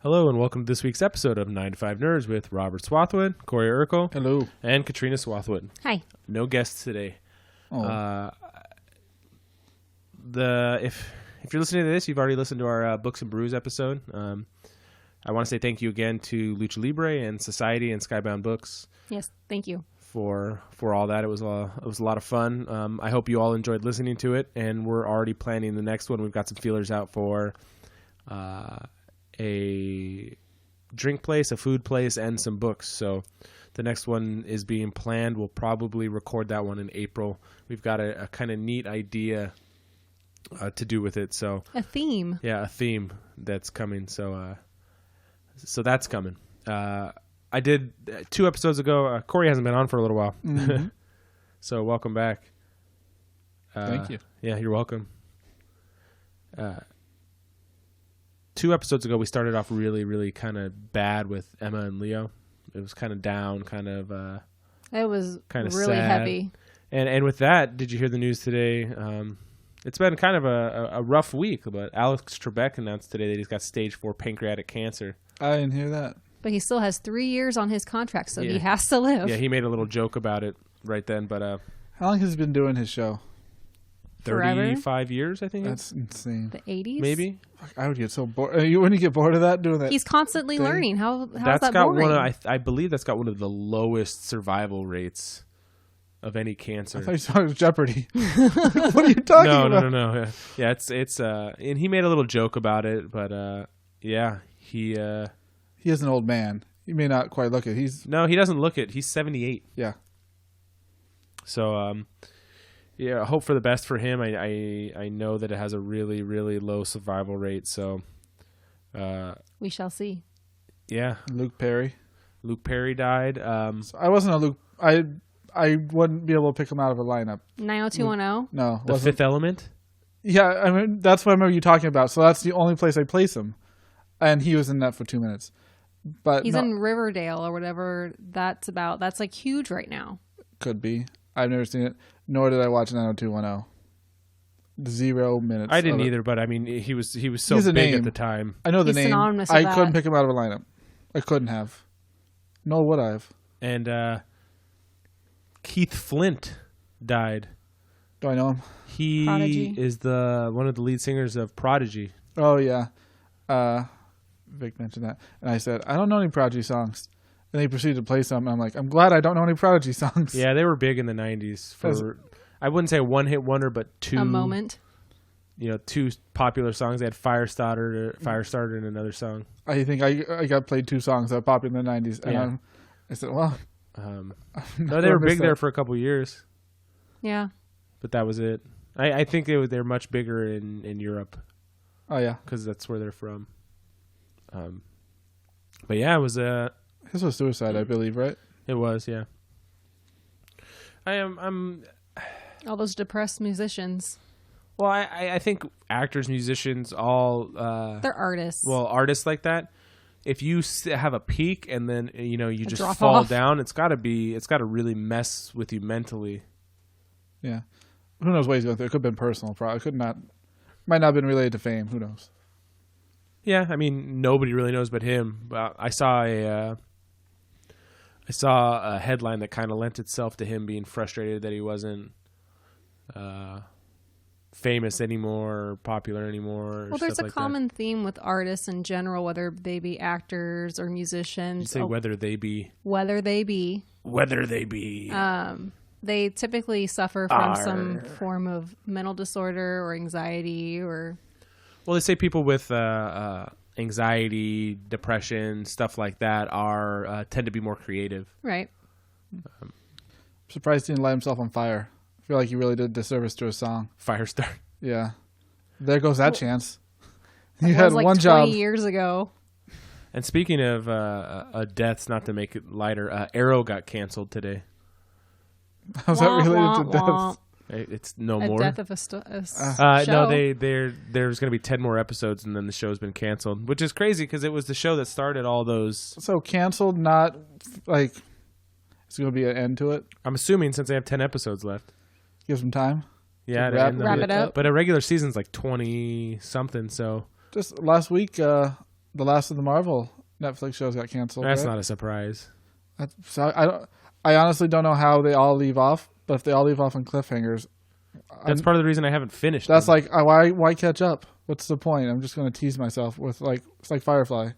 Hello and welcome to this week's episode of 9 to 5 Nerds with Robert Swathwood, Corey Urkel, hello, and Katrina Swathwood. Hi. No guests today. Oh. If you're listening to this, you've already listened to our Books and Brews episode. I want to say thank you again to Lucha Libre and Society and Skybound Books. Yes, thank you for all that. It was a lot of fun. I hope you all enjoyed listening to it, and we're already planning the next one. We've got some feelers out for a drink place, a food place, and some books. So the next one is being planned. We'll probably record that one in April. We've got a kind of neat idea to do with it. So a theme. Yeah, a theme that's coming. So that's coming. I did 2 episodes ago. Corey hasn't been on for a little while. Mm-hmm. So welcome back. Thank you. Yeah, you're welcome. 2 episodes ago, we started off really, really kind of bad with Emma and Leo. It was kind of down, kind of it was kind of really sad. heavy. And with that, did you hear the news today? It's been kind of a rough week, but Alex Trebek announced today that he's got stage 4 pancreatic cancer. I didn't hear that. But he still has 3 years on his contract, so Yeah. he has to live. Yeah, he made a little joke about it right then, but How long has he been doing his show? 35 years, I think. That's insane. The 80s? Maybe. Fuck, I would get so bored. When you get bored of that, doing that. He's constantly thing. learning. How's That's that got boring? one of, I believe that's got one of the lowest survival rates of any cancer. I thought you saw it was Jeopardy. What are you talking about? No. Yeah, it's and he made a little joke about it, but yeah, he is an old man. You may not quite look it. he doesn't look it. He's 78. Yeah. So yeah, hope for the best for him. I know that it has a really, really low survival rate. So we shall see. Yeah. Luke Perry died. So I wasn't a Luke. I wouldn't be able to pick him out of a lineup. 90210? No. The Fifth Element? Yeah, I mean, that's what I remember you talking about. So that's the only place I place him. And he was in that for 2 minutes. But He's in Riverdale or whatever that's about. That's like huge right now. Could be. I've never seen it, nor did I watch 90210. 0 minutes. I didn't either, but I mean, he was so He's a big name. at the time. I know the He's name. synonymous with I that. couldn't pick him out of a lineup. I couldn't have. Nor would I have. And Keith Flint died. Do I know him? He Prodigy. is one of the lead singers of Prodigy. Oh, yeah. Vic mentioned that. And I said, I don't know any Prodigy songs. And he proceeded to play some. And I'm like, I'm glad I don't know any Prodigy songs. Yeah, they were big in the 90s. I wouldn't say a one-hit wonder, but 2. A moment. 2 popular songs. They had Firestarter and another song. I think I got played 2 songs that were popular in the 90s. And Yeah. I said, well. No, they were big there for a couple years. Yeah. But that was it. I think they're much bigger in Europe. Oh, yeah. Because that's where they're from. But yeah, it was His was Suicide, I believe, right? It was, yeah. I'm All those depressed musicians. well, I think actors, musicians, all They're artists. well, artists like that. If you have a peak and then you just drop fall off. down, it's got to really mess with you mentally. Yeah. Who knows what he's going through? It could have been personal. Probably might not have been related to fame. Who knows? Yeah, I mean, nobody really knows but him. But I saw a headline that kind of lent itself to him being frustrated that he wasn't famous anymore, or popular anymore. Well, there's stuff a like common theme with artists in general, whether they be actors or musicians. You say whether they be. Whether they be. They typically suffer from some form of mental disorder or anxiety or... Well, they say people with anxiety, depression, stuff like that tend to be more creative. Right. I'm surprised he didn't light himself on fire. I feel like he really did disservice to his song. Firestar. Yeah. There goes that chance. That You had was like one 20 job. years ago. And speaking of deaths, not to make it lighter, Arrow got canceled today. How's that related to deaths? It's no A more. death of a show. No, there's going to be 10 more episodes, and then the show's been canceled, which is crazy because it was the show that started all those. So canceled, not like it's going to be an end to it. I'm assuming since they have 10 episodes left. Give some time. Yeah, wrap it up. But a regular season's like 20 something. So Just last week, the last of the Marvel Netflix shows got canceled. That's right? not a surprise. I honestly don't know how they all leave off, but if they all leave off on cliffhangers, That's part of the reason I haven't finished. that's them. like why catch up? What's the point? I'm just going to tease myself with it's like Firefly.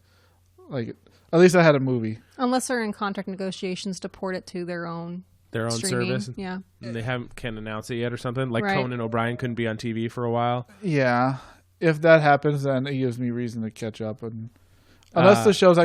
Like at least I had a movie. Unless they're in contract negotiations to port it to their own streaming. service. Yeah. And they can't announce it yet or something. Like Right. Conan O'Brien couldn't be on TV for a while. Yeah, if that happens, then it gives me reason to catch up. And unless the show's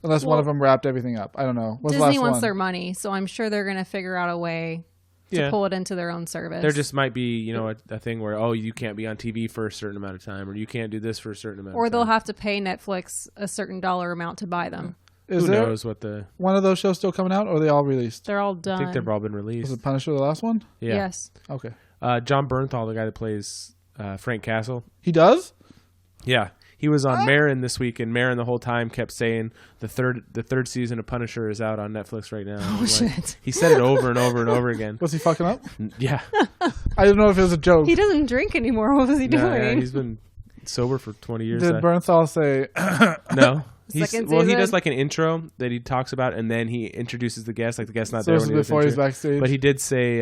unless one of them wrapped everything up, I don't know. What's the Disney last wants one? their money, so I'm sure they're going to figure out a way to pull it into their own service. There just might be, a thing where, you can't be on TV for a certain amount of time, or you can't do this for a certain amount of time. or they'll have to pay Netflix a certain dollar amount to buy them. Is Who there knows what the... one of those shows still coming out, or are they all released? They're all I done. think they've all been Was released. it Punisher the last one? Yeah. Yes. Okay. John Bernthal, the guy that plays Frank Castle. He does? Yeah. He was on Marin this week, and Marin the whole time kept saying the third season of Punisher is out on Netflix right now. Oh, shit. He said it over and over and over again. Was he fucking up? Yeah. I didn't know if it was a joke. He doesn't drink anymore. What was he No, doing? yeah, he's been sober for 20 years. Did Bernthal say, No. Second He season? does like an intro that he talks about, and then he introduces the guest. Like the guest's not so there this when is he before he's intro- backstage? But he did say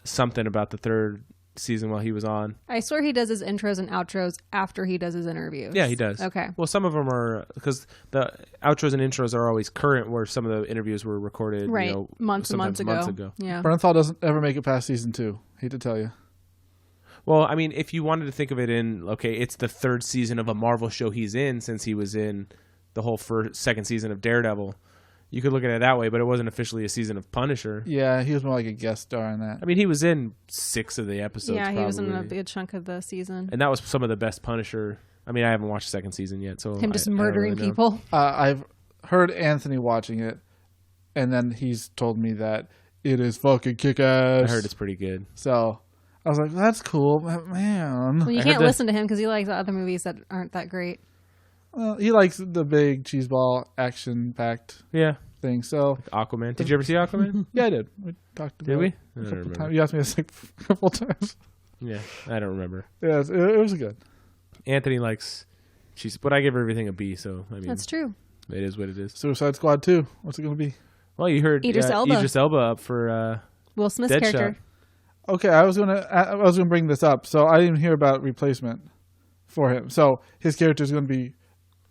something about the third season while he was on. I swear he does his intros and outros after he does his interviews. Yeah, he does. Okay. Well, some of them are, because the outros and intros are always current, where some of the interviews were recorded Right. Months and months sometimes ago. Yeah. Bernthal doesn't ever make it past season 2. Hate to tell you. Well, I mean, if you wanted to think of it in, it's the third season of a Marvel show he's in, since he was in the whole second season of Daredevil. You could look at it that way, but it wasn't officially a season of Punisher. Yeah, he was more like a guest star in that. I mean, he was in 6 of the episodes. Yeah, he was in a probably. good chunk of the season. And that was some of the best Punisher. I mean, I haven't watched the second season yet, so Him just I don't murdering really know. people. I've heard Anthony watching it, and then he's told me that it is fucking kick-ass. I heard it's pretty good. So I was like, that's cool, but man. Well, you I can't heard listen to him because he likes other movies that aren't that great. Well, he likes the big cheeseball action-packed Yeah, thing. So Aquaman. Did you ever see Aquaman? yeah, I did. We talked about Did we? it I a don't couple remember. times. You asked me this like a couple times. Yeah, I don't remember. Yeah, it was good. Anthony likes but I give everything a B, so I mean, That's true. it is what it is. Suicide Squad 2. What's it going to be? Well, you heard Idris Elba. Idris Elba up for Will Smith's Deadshot. character. Okay, I was gonna bring this up. So I didn't hear about replacement for him. So his character is going to be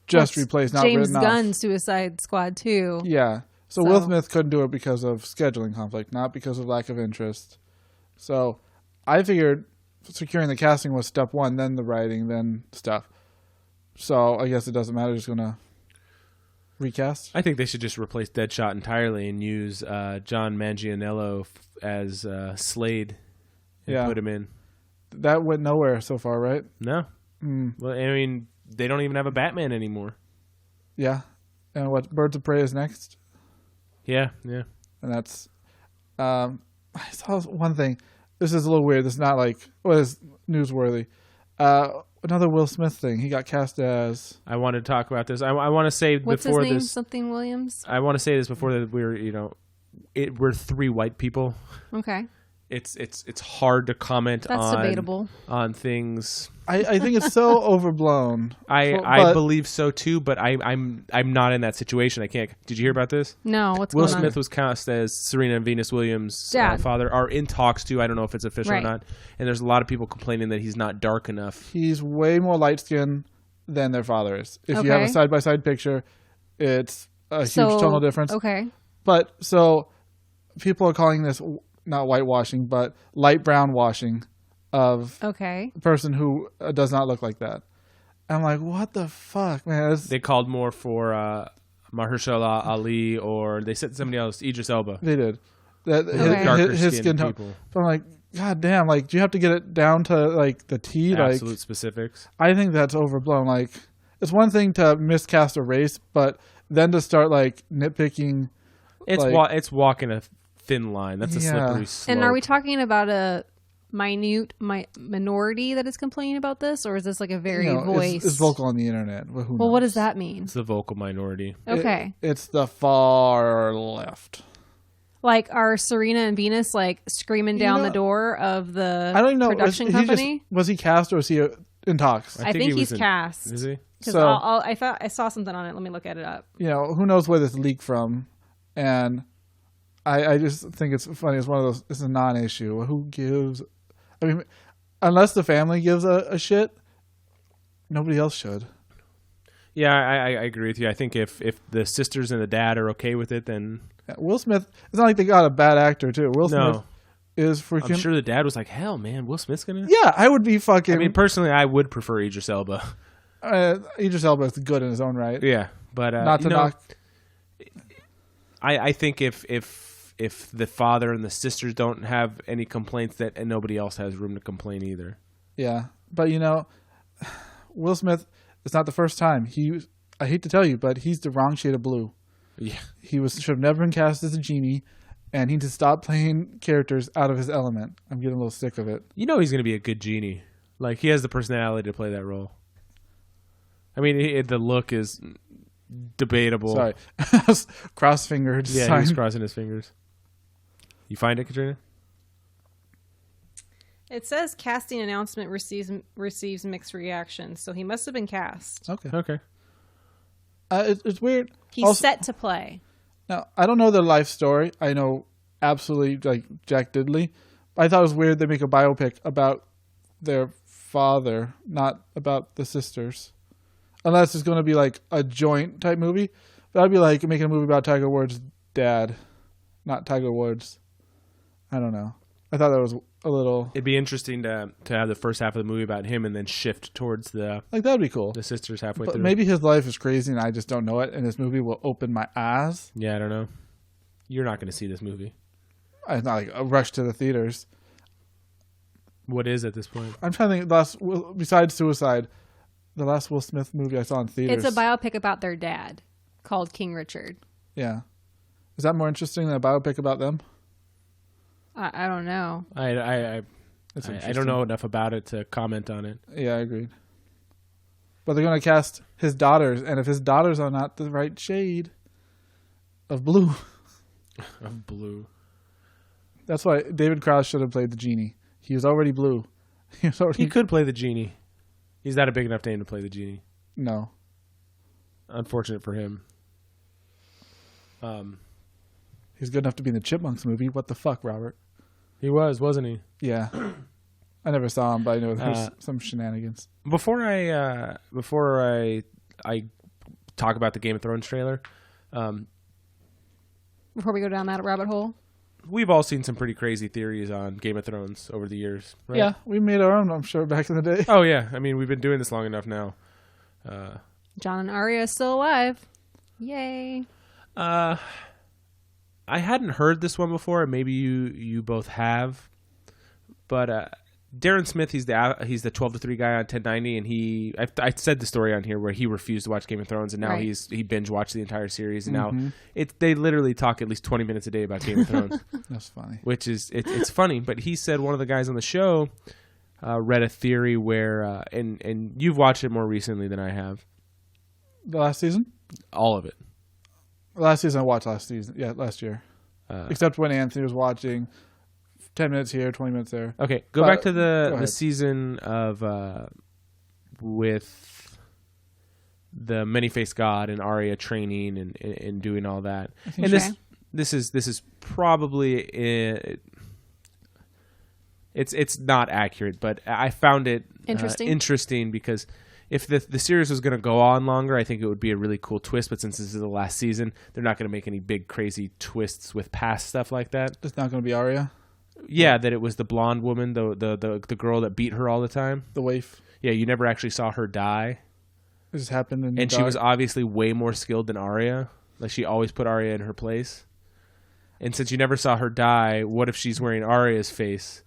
just Well, replaced, not James written off. Gunn, Suicide Squad 2. Yeah. So Will Smith couldn't do it because of scheduling conflict, not because of lack of interest. So I figured securing the casting was step one, then the writing, then stuff. So I guess it doesn't matter. Just gonna recast. I think they should just replace Deadshot entirely and use John Manganiello as Slade and Yeah. put him in. That went nowhere so far, right? No. Well, I mean, they don't even have a Batman anymore. Yeah. And what Birds of Prey is next? Yeah. And that's I saw one thing. This is a little weird. This is not is newsworthy. Another Will Smith thing. He got cast as I want to talk about this. I want to say What's before his name? this. Something Williams? I want to say this before that we're 3 white people. Okay. It's hard to comment That's debatable. on things. I think it's so overblown. I But- believe so too, but I'm not in that situation. I can't. Did you hear about this? No, what's Will going Smith on? was cast as Serena and Venus Williams' Dad. father. Are in talks too. I don't know if it's official Right. or not. And there's a lot of people complaining that he's not dark enough. He's way more light skinned than their father is. If you have a Okay. side by side picture, it's a huge So, tonal difference. Okay. But so people are calling this not whitewashing, but light brown washing of Okay. a person who does not look like that. I'm like, what the fuck, man? They called more for Mahershala Ali, or they said somebody else, Idris Elba. They did. That Okay. Darker his skinned skin tone. people. But I'm like, god damn, do you have to get it down to the T? Absolute specifics. I think that's overblown. It's one thing to miscast a race, but then to start nitpicking. It's walking a thin line. That's a Yeah. slippery slope. And are we talking about a minute minority that is complaining about this, or is this a very voice? It's vocal on the internet. Well, who Well, what knows? does that mean? It's the vocal minority. Okay. It's the far left. Are Serena and Venus screaming down the door of the I don't even know. production Was he company? was he cast or was he in talks? I think he he's was cast. Is he? Because I saw something on it. Let me look at it up. Who knows where this leaked from, and I just think it's funny. It's one of those. It's a non-issue. Who gives? I mean, unless the family gives a shit, nobody else should. Yeah, I agree with you. I think if the sisters and the dad are okay with it, then Will Smith. It's not like they got a bad actor too. Will Smith is freaking. I'm sure the dad was like, "Hell, man, Will Smith's gonna." Yeah, I would be fucking. I mean, personally, I would prefer Idris Elba. Idris Elba is good in his own right. Yeah, but not to knock. I think if the father and the sisters don't have any complaints, and nobody else has room to complain either. Yeah, but Will Smith. It's not the first time. I hate to tell you, but he's the wrong shade of blue. Yeah. He should have never been cast as a genie, and he need to stop playing characters out of his element. I'm getting a little sick of it. He's going to be a good genie. Like, he has the personality to play that role. I mean, the look is debatable. Sorry. Cross-fingered. Yeah, he's crossing his fingers. You find it, Katrina? It says casting announcement receives mixed reactions, so he must have been cast. Okay. It's weird. He's also set to play. Now, I don't know their life story. I know absolutely like Jack Diddley. I thought it was weird they make a biopic about their father, not about the sisters. Unless it's going to be like a joint type movie. But I'd be like making a movie about Tiger Woods' dad, not Tiger Woods. I don't know. I thought that was a little. It'd be interesting to have the first half of the movie about him and then shift towards the that'd be cool. The sisters halfway but through. Maybe his life is crazy and I just don't know it, and this movie will open my eyes. Yeah, I don't know. You're not going to see this movie. It's not like a rush to the theaters. What is at this point? I'm trying to think. Besides Suicide, the last Will Smith movie I saw in theaters. It's a biopic about their dad called King Richard. Yeah, is that more interesting than a biopic about them? I don't know. I don't know enough about it to comment on it. Yeah, I agreed. But they're going to cast his daughters, and if his daughters are not the right shade of blue. Of blue. That's why David Cross should have played the genie. He was already blue. He could play the genie. He's not a big enough name to play the genie. No. Unfortunate for him. He's good enough to be in the Chipmunks movie. What the fuck, Robert? He was, wasn't he? Yeah. I never saw him, but I know there's some shenanigans. Before I talk about the Game of Thrones trailer, before we go down that rabbit hole, we've all seen some pretty crazy theories on Game of Thrones over the years, right? Yeah, we made our own, I'm sure, back in the day. Oh yeah, I mean we've been doing this long enough now. Jon and Arya is still alive. Yay! I hadn't heard this one before. Maybe you both have, but Darren Smith, he's the 12 to 3 guy on 1090, and I said the story on here where he refused to watch Game of Thrones, and now he binge watched the entire series, and now they literally talk at least 20 minutes a day about Game of Thrones. That's funny. Which is it's funny, but he said one of the guys on the show read a theory where and you've watched it more recently than I have. The last season? All of it. Last season I watched last year. Except when Anthony was watching 10 minutes here, 20 minutes there. Okay, go back to the season of with the many-faced god and Arya training and doing all that. And this is probably it's not accurate, but I found it interesting because if the series was going to go on longer, I think it would be a really cool twist. But since this is the last season, they're not going to make any big crazy twists with past stuff like that. It's not going to be Arya? Yeah, that it was the blonde woman, the girl that beat her all the time. The waif. Yeah, you never actually saw her die. It just happened in the And dark. she was obviously way more skilled than Arya. Like, she always put Arya in her place. And since you never saw her die, what if she's wearing Arya's face?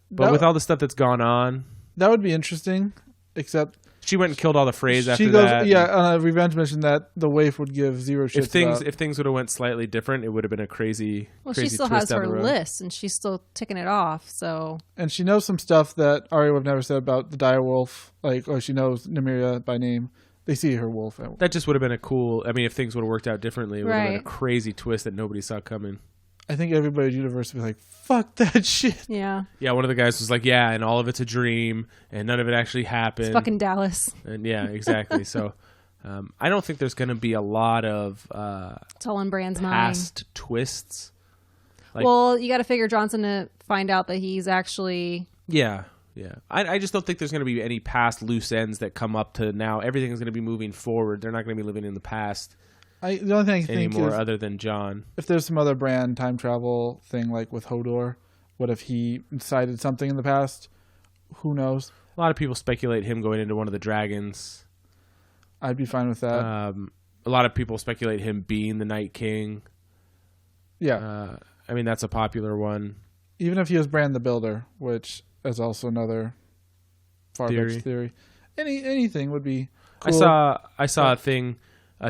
But with all the stuff that's gone on... That would be interesting, except... She went and killed all the Freys after that. Yeah, on a revenge mission that the waif would give zero shit If things would have went slightly different, it would have been a crazy she still twist has her down the road. list, and she's still ticking it off, so... And she knows some stuff that Arya would have never said about the direwolf, or she knows Nymeria by name. They see her wolf. That just would have been a cool... I mean, if things would have worked out differently, it would have been a crazy twist that nobody saw coming. I think everybody at Universe would be like, fuck that shit. Yeah. Yeah, one of the guys was like, yeah, and all of it's a dream, and none of it actually happened. It's fucking Dallas. And yeah, exactly. So I don't think there's going to be a lot of It's all in Brand's mind. past twists. Like, Well, you got to figure Johnson to find out that he's actually... yeah. I just don't think there's going to be any past loose ends that come up to now. Everything's going to be moving forward. They're not going to be living in the past The only thing I think anymore, is other than John. if there's some other Brand time travel thing like with Hodor, what if he decided something in the past? Who knows? A lot of people speculate him going into one of the dragons. I'd be fine with that. A lot of people speculate him being the Night King. Yeah. I mean, that's a popular one. Even if he was Brand the Builder, which is also another far-fetched theory. Anything would be cool. I saw a thing. I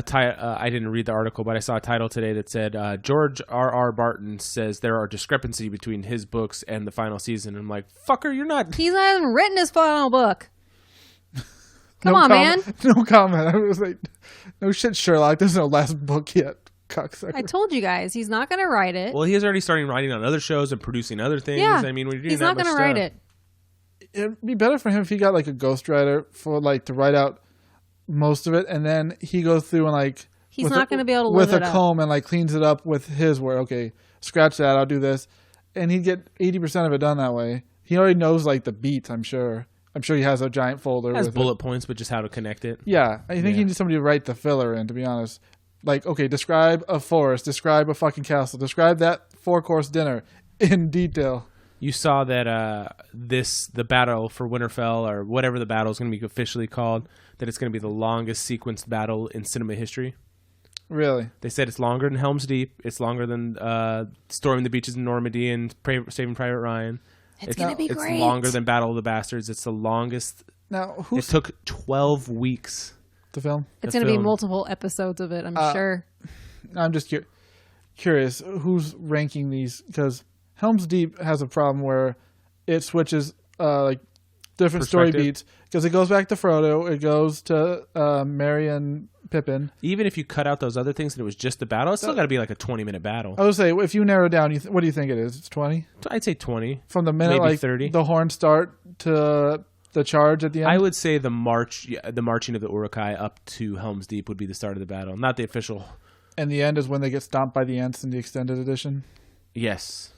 didn't read the article, but I saw a title today that said George R.R. Martin says there are discrepancy between his books and the final season. I'm like, fucker, you're not. He hasn't written his final book. Come on, man. No comment. I was like, no shit, Sherlock. There's no last book yet. Cocksucker. I told you guys, he's not going to write it. Well, he is already starting writing on other shows and producing other things. Yeah. I mean, when you're doing he's that not much going to write stuff- it. It'd be better for him if he got like a ghostwriter for like to write out most of it, and then he goes through and like He's not going to be able to with live a it up. comb and like cleans it up with his word. Okay, scratch that. I'll do this, and he'd get 80% of it done that way. He already knows like the beats. I'm sure he has a giant folder. It has with bullet points, but just how to connect it. Yeah, I think he needs somebody to write the filler in. To be honest, like okay, describe a forest, describe a fucking castle, describe that 4-course dinner in detail. You saw that the battle for Winterfell, or whatever the battle is going to be officially called, that it's going to be the longest sequenced battle in cinema history. Really? They said it's longer than Helm's Deep. It's longer than storming the beaches in Normandy and Saving Private Ryan. It's going to be great. It's longer than Battle of the Bastards. It's the longest. Now, It took 12 weeks. the film? It's the going to be film. multiple episodes of it, I'm sure. I'm just curious who's ranking these, because Helm's Deep has a problem where it switches like different story Perspective. beats, because it goes back to Frodo, it goes to Merry and Pippin. Even if you cut out those other things and it was just the battle, it's still got to be like a 20-minute battle. I would say if you narrow down, what do you think it is? It's 20 I'd say 20. from the minute Maybe like 30. the horns start to the charge at the end. I would say the marching of the Uruk-hai up to Helm's Deep would be the start of the battle, not the official. And the end is when they get stomped by the ants in the extended edition. Yes,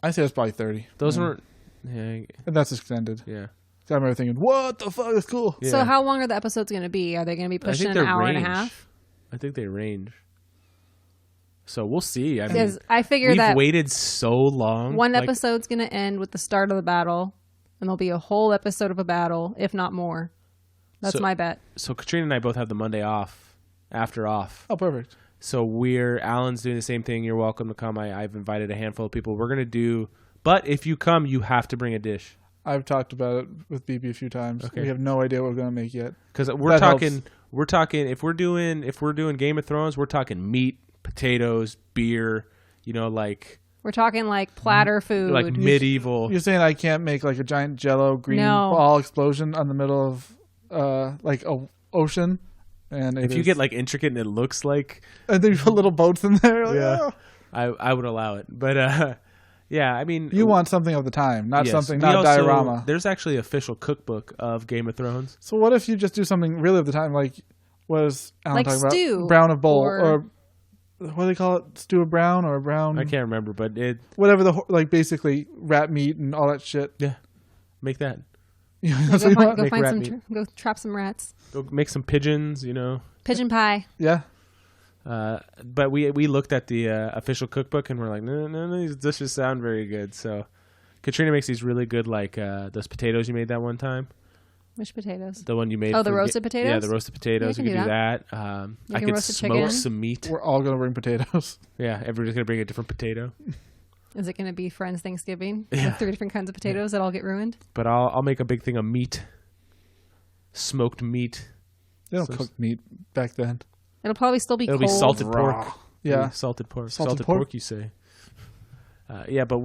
I say it's probably 30. those Yeah. weren't. Yeah, And that's extended. yeah. I remember thinking, what the fuck? That's cool. Yeah. So how long are the episodes going to be? Are they going to be pushing an hour and a half? I think they range. So we'll see. I mean, Because I figure we've that waited so long. one Like, episode's going to end with the start of the battle, and there'll be a whole episode of a battle, if not more. That's So- my bet. So Katrina and I both have the Monday off, after off. Oh, perfect. So Alan's doing the same thing. You're welcome to come. I've invited a handful of people. We're going to do, but if you come, you have to bring a dish. I've talked about it with BB a few times. Okay. We have no idea what we're going to make yet. Because That we're helps. talking, if we're doing Game of Thrones, we're talking meat, potatoes, beer, like We're talking like platter food. like medieval. You're saying I can't make like a giant jello green No. ball explosion on the middle of like a ocean, and If you get like intricate and it looks like, and then you put little boats in there. Like, yeah, "Oh." I would allow it. But yeah, I mean, You want something of the time, not yes. something, We not also- diorama. There's actually an official cookbook of Game of Thrones. So what if you just do something really of the time, like what is Alan Like talking stew, about? Brown of bowl, or- or what do they call it? Stew of brown or brown? I can't remember, but Whatever like basically rat meat and all that shit. yeah, make that. So you want- Go Make find rat some. meat. Go trap some rats. Go make some pigeons, Pigeon pie. yeah. But we looked at the official cookbook and we're like, no, these dishes sound very good. So Katrina makes these really good, like those potatoes you made that one time. Which potatoes? The one you made. Oh, the for- roasted potatoes? Yeah, the roasted potatoes. Yeah, we I could can do do that. I Making could roasted smoke chicken? some meat. We're all gonna bring potatoes. Yeah, everybody's gonna bring a different potato. Is it going to be Friends Thanksgiving Yeah. with 3 different kinds of potatoes that all get ruined? But I'll make a big thing of meat, smoked meat. They don't So- cook meat back then. It'll probably still be It'll cold. be salted Raw. pork. Yeah. It'll be salted pork. Salted pork, pork? you say? Yeah, but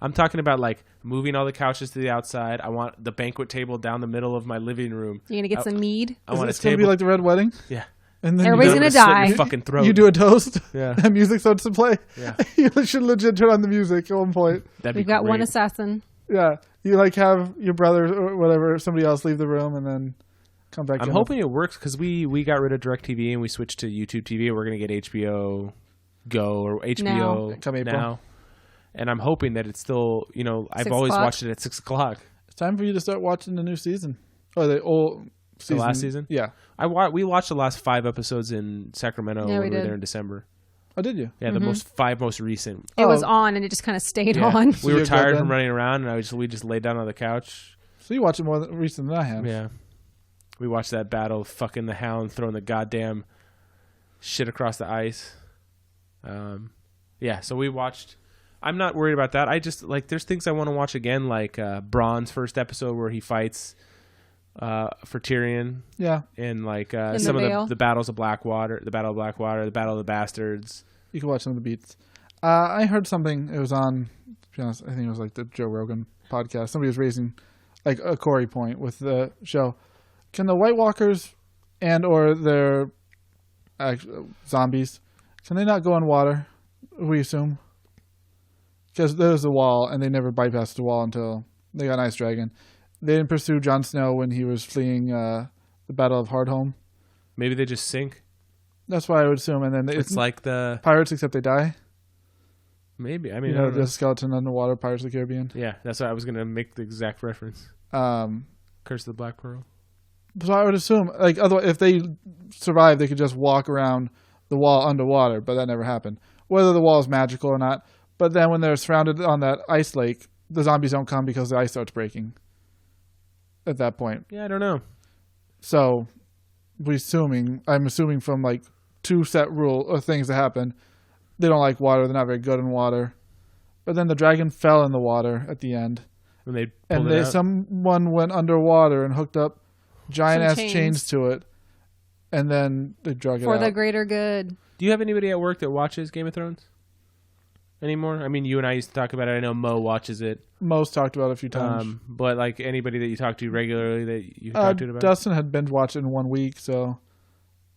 I'm talking about like moving all the couches to the outside. I want the banquet table down the middle of my living room. You're going to get some mead? I want a It's gonna table. be like the Red Wedding. Yeah, And then Everybody's I'm gonna slit die. your fucking throat. You do a toast. Yeah. And music starts to play. Yeah. You should legit turn on the music at one point. That'd be We've got one great. assassin. Yeah. You like have your brother or whatever, somebody else leave the room and then come back in. I'm hoping it works because we got rid of DirecTV and we switched to YouTube TV. We're going to get HBO Go or HBO Come April. now. And I'm hoping that it's still, I've 6 always o'clock? watched it at 6 o'clock. It's time for you to start watching the new season. Or the old season. The last season? Yeah. We watched the last 5 episodes in Sacramento Yeah, we when we were did. there in December. Oh, did you? Yeah, the 5 most recent. It was on, and it just kind of stayed Yeah. on. We were you're good tired then? from running around, and we just laid down on the couch. So you watch it more recent than I have. Yeah. We watched that battle, fucking the Hound throwing the goddamn shit across the ice. Yeah, so we watched. I'm not worried about that. I just, there's things I want to watch again, like Bronn's first episode where he fights for Tyrion. Yeah. And, In some the of Vale. the battles of Blackwater, the Battle of Blackwater, the Battle of the Bastards. You can watch some of the beats. I heard something. It was on, to be honest, I think it was like the Joe Rogan podcast. Somebody was raising like a Corey point with the show. Can the White Walkers and or their zombies, can they not go on water, we assume? Because there's a wall, and they never bypassed the wall until they got an ice dragon. They didn't pursue Jon Snow when he was fleeing the Battle of Hardhome. Maybe they just sink. That's why I would assume. And then It's like the... pirates, except they die. Maybe. I mean, You I know, don't know. the skeleton underwater, Pirates of the Caribbean. Yeah, that's why I was going to make the exact reference. Curse of the Black Pearl. So I would assume, otherwise, if they survive, they could just walk around the wall underwater, but that never happened. Whether the wall is magical or not. But then when they're surrounded on that ice lake, the zombies don't come because the ice starts breaking at that point. Yeah, I don't know. So I'm assuming from 2 set rule or things that happen, they don't like water. They're not very good in water. But then the dragon fell in the water at the end. When they pulled And it out. someone went underwater and hooked up giant ass Some chains. chains to it, and then they drug it For out. the greater good. Do you have anybody at work that watches Game of Thrones anymore? I mean, you and I used to talk about it. I know Mo watches it. Mo's talked about it a few times. But anybody that you talk to regularly that you talk to it about? Dustin had binge watched it in 1 week, so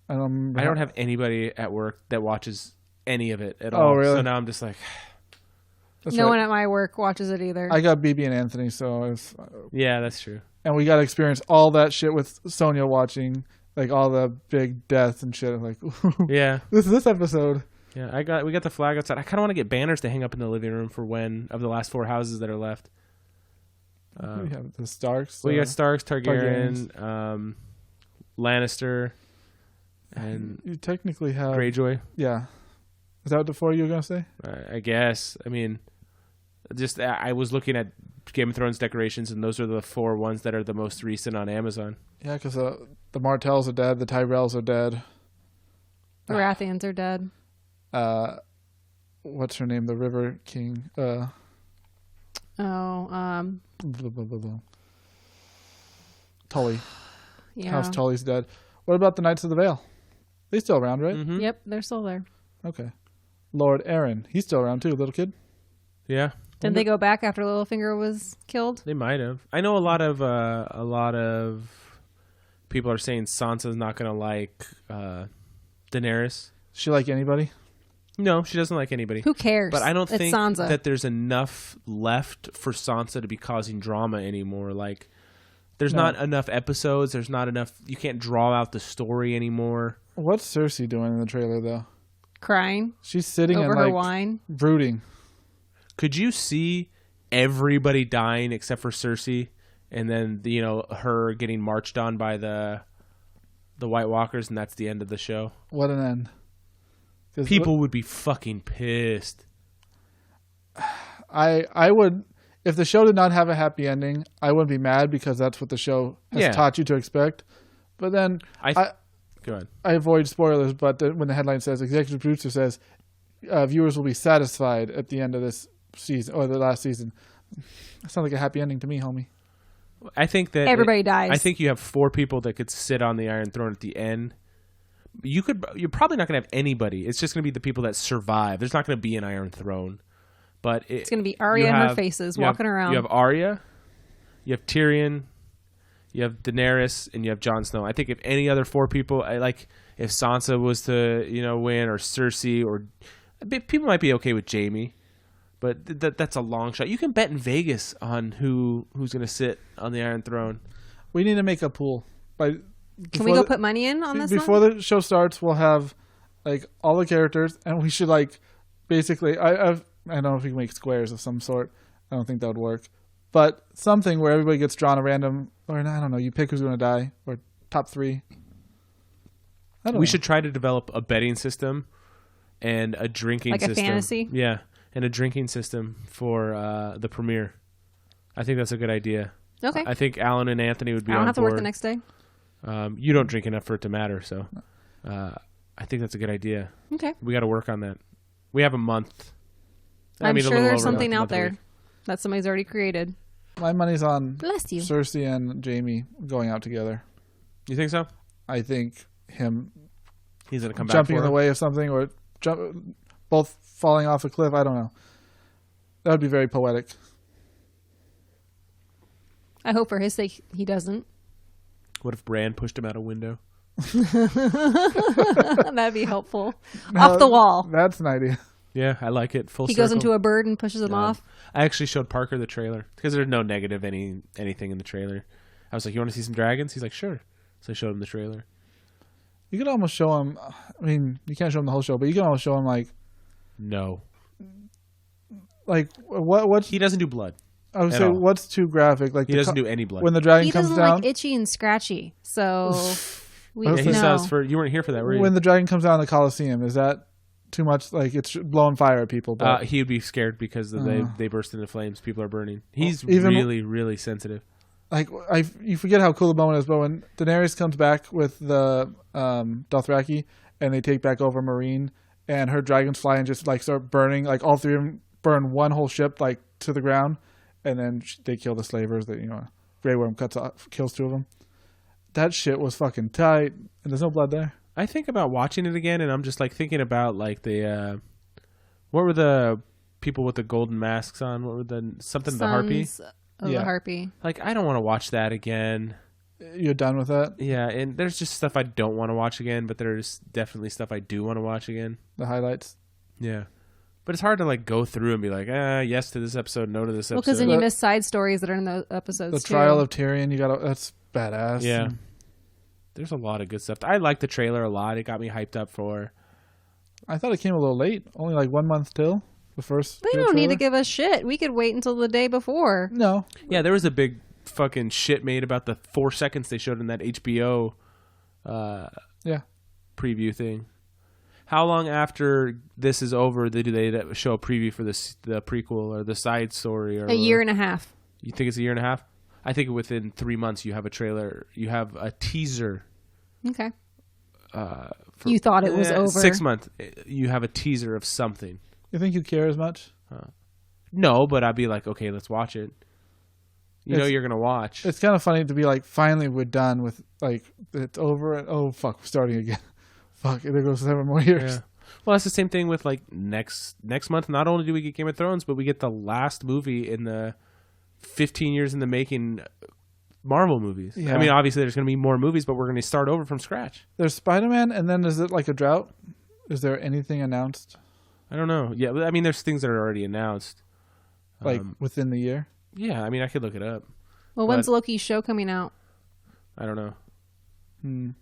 I don't remember. I don't have anybody at work that watches any of it at Oh, all. really? So now I'm just like, That's No right. one at my work watches it either. I got BB and Anthony, so yeah, that's true. and we got to experience all that shit with Sonia watching, all the big deaths and shit. I'm like, Yeah. this episode. Yeah, we got the flag outside. I kind of want to get banners to hang up in the living room for when of the last 4 houses that are left. We have the Starks. Well, you got Starks, Targaryen, Lannister, and You technically have Greyjoy. Yeah. Is that the 4 you were gonna say? I guess. I mean, I was looking at Game of Thrones decorations, and those are the 4 ones that are the most recent on Amazon. Yeah, because the Martells are dead, the Tyrells are dead. The Baratheons are dead. What's her name? The River King. Oh, Blah, blah, blah, blah. Tully. yeah. House Tully's dead. What about the Knights of the Vale? They still around, right? Mm-hmm. Yep, they're still there. Okay. Lord Aaron. He's still around too, little kid. Yeah, Didn't they go back after Littlefinger was killed? they might have. I know a lot of people are saying Sansa's not gonna like Daenerys. She like anybody? No, she doesn't like anybody. Who cares? But I don't it's think Sansa. that there's enough left for Sansa to be causing drama anymore. There's No. not enough episodes. There's not enough. You can't draw out the story anymore. What's Cersei doing in the trailer though? Crying She's sitting over and her wine. brooding. Could you see everybody dying except for Cersei, and then her getting marched on by the White Walkers, and that's the end of the show? What an end. 'Cause People would be fucking pissed. I would, if the show did not have a happy ending, I wouldn't be mad because that's what the show has Yeah. taught you to expect. But then Go ahead. I avoid spoilers, but when the headline says, executive producer says, viewers will be satisfied at the end of this season or the last season. That sounds like a happy ending to me, homie. I think that Everybody dies. I think you have 4 people that could sit on the Iron Throne at the end. You're probably not going to have anybody. It's just going to be the people that survive. There's not going to be an Iron Throne, but it's going to be Arya and her faces walking around. You have Arya, you have Tyrion, you have Daenerys, and you have Jon Snow. I think if any other 4 people, if if Sansa was to win, or Cersei, or people might be okay with Jaime, but that's a long shot. You can bet in Vegas on who's going to sit on the Iron Throne. We need to make a pool. Can we go put money in on this before one? the show starts? We'll have like all the characters, and we should like basically. I don't know if we can make squares of some sort. I don't think that would work, but something where everybody gets drawn a random, or I don't know. You pick who's going to die, or top 3. We should try to develop a betting system and a drinking system. Like a fantasy? Yeah, and a drinking system for the premiere. I think that's a good idea. Okay. I think Alan and Anthony would be on board. I don't have to work the next day. You don't drink enough for it to matter, so I think that's a good idea. Okay. We got to work on that. We have a month. I'm sure there's something out there that somebody's already created. My money's on Bless you. Cersei and Jaime going out together. You think so? I think he's going to come back jumping in the way of something, or both falling off a cliff. I don't know. That would be very poetic. I hope for his sake he doesn't. What if Bran pushed him out a window? That'd be helpful. Off the wall. That's an idea. Yeah, I like it. Full he circle. goes into a bird and pushes him off. I actually showed Parker the trailer because there's no negative anything in the trailer. I was like, "You want to see some dragons?" He's like, "Sure." So I showed him the trailer. You could almost show him. I mean, you can't show him the whole show, but you can almost show him No. What? He doesn't do blood. I would say what's too graphic. Like he doesn't do any blood. When the dragon he comes down, doesn't like itchy and scratchy. So he says you weren't here for that, were you? When the dragon comes down in the Colosseum, is that too much? Like it's blowing fire at people. But he would be scared because they burst into flames. People are burning. He's really, really sensitive. Like you forget how cool the moment is, but when Daenerys comes back with the Dothraki and they take back over Meereen, and her dragons fly and just like start burning, like all 3 of them burn one whole ship like to the ground, and then they kill the slavers. That Grey Worm kills 2 of them. That shit was fucking tight, and there's no blood there. I think about watching it again, and I'm just like thinking about like the what were the people with the golden masks on? What were the Harpy? The Harpy. Like, I don't want to watch that again. You're done with that? Yeah, and there's just stuff I don't want to watch again, but there's definitely stuff I do want to watch again. The highlights? Yeah. But it's hard to, like, go through and be like, yes to this episode, no to this episode. Well, because then you miss side stories that are in the episodes, The trial of Tyrion, that's badass. Yeah. There's a lot of good stuff. I liked the trailer a lot. It got me hyped up for... I thought it came a little late. Only like 1 month till the first. They don't need to give us shit. We could wait until the day before. No. Yeah, there was a big fucking shit made about the 4 seconds they showed in that HBO preview thing. How long after this is over do they show a preview for the prequel or the side story? Or a year and a half. You think it's a year and a half? I think within 3 months you have a trailer. You have a teaser. Okay. You thought it was over. 6 months. You have a teaser of something. You think you care as much? No, but I'd be like, okay, let's watch it. You're gonna watch. It's kind of funny to be like, finally we're done with, like, it's over and oh fuck, we're starting again. Fuck, there goes 7 more years. Yeah. Well, that's the same thing with like next month. Not only do we get Game of Thrones, but we get the last movie in the 15 years in the making Marvel movies. Yeah. I mean, obviously there's going to be more movies, but we're going to start over from scratch. There's Spider-Man, and then is it like a drought? Is there anything announced? I don't know. Yeah, I mean, there's things that are already announced. Like within the year? Yeah, I mean, I could look it up. Well, when's Loki's show coming out? I don't know. Here,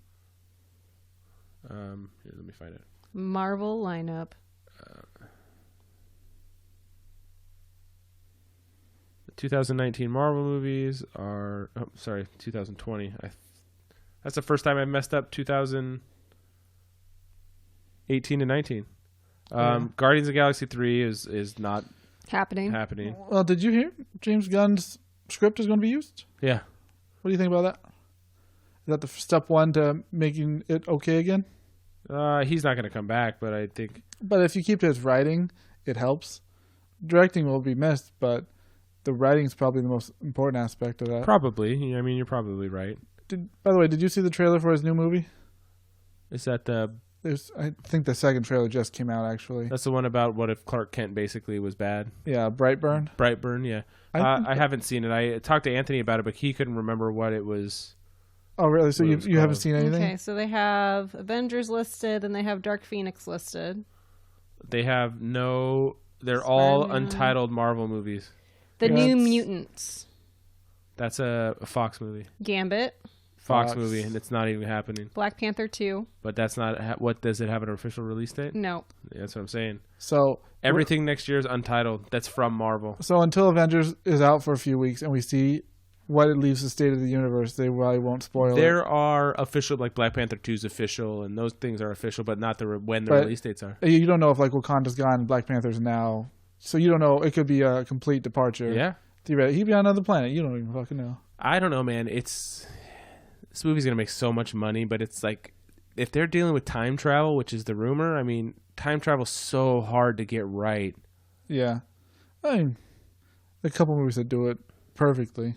let me find it. Marvel lineup. The 2019 Marvel movies are... Oh, sorry, 2020. That's the first time I messed up 2018 and 19. Guardians of the Galaxy 3 is not happening. Well, did you hear James Gunn's script is going to be used? Yeah. What do you think about that? Is that the step one to making it okay again? He's not going to come back, but I think... But if you keep to his writing, it helps. Directing will be missed, but the writing is probably the most important aspect of that. Probably. I mean, you're probably right. By the way, did you see the trailer for his new movie? Is that the... I think the second trailer just came out, actually. That's the one about what if Clark Kent basically was bad. Yeah, Brightburn. Brightburn, yeah. I haven't seen it. I talked to Anthony about it, but he couldn't remember what it was Oh, really? So what it was you haven't called. seen anything? Okay, so they have Avengers listed, and they have Dark Phoenix listed. They have no. They're all Spider-Man. untitled Marvel movies. The Yeah, New that's- Mutants, That's a Fox movie. Gambit, Fox Fox. movie, and it's not even happening. Black Panther 2. But that's not. What does it have an official release date? No. Yeah, that's what I'm saying. So Everything next year is untitled. That's from Marvel. So until Avengers is out for a few weeks and we see what it leaves the state of the universe, they probably won't spoil it. There are official, like Black Panther 2 is official, and those things are official, but not when the But- release dates are. You don't know if like Wakanda's gone and Black Panther's now. So you don't know. It could be a complete departure. Yeah. Theoretically, he'd be on another planet. You don't even fucking know. I don't know, man. This movie's gonna make so much money, but it's like if they're dealing with time travel, which is the rumor. I mean, time travel's so hard to get right. Yeah. I mean, a couple movies that do it perfectly.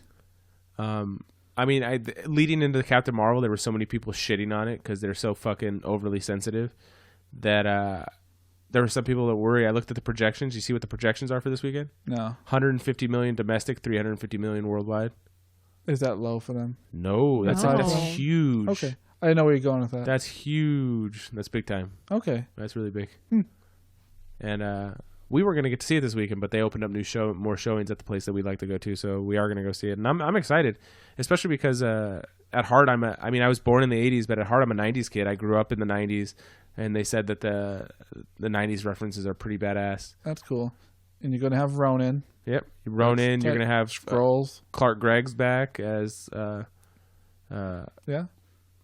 I mean, leading into the Captain Marvel, there were so many people shitting on it because they're so fucking overly sensitive that there were some people that worry. I looked at the projections. You see what the projections are for this weekend? No. 150 million domestic, 350 million worldwide. Is that low for them? No, that's No. huge. Okay. I didn't know where you're going with that. That's huge. That's big time. Okay. That's really big. And we were going to get to see it this weekend, but they opened up more showings at the place that we like to go to, so we are going to go see it. And I'm excited, especially because at heart I was born in the 80s, but at heart I'm a 90s kid. I grew up in the 90s, and they said that the 90s references are pretty badass. That's cool. And you're going to have Ronin. Yep. Ronin, you're going to have Scrolls. Clark Gregg's back as Yeah.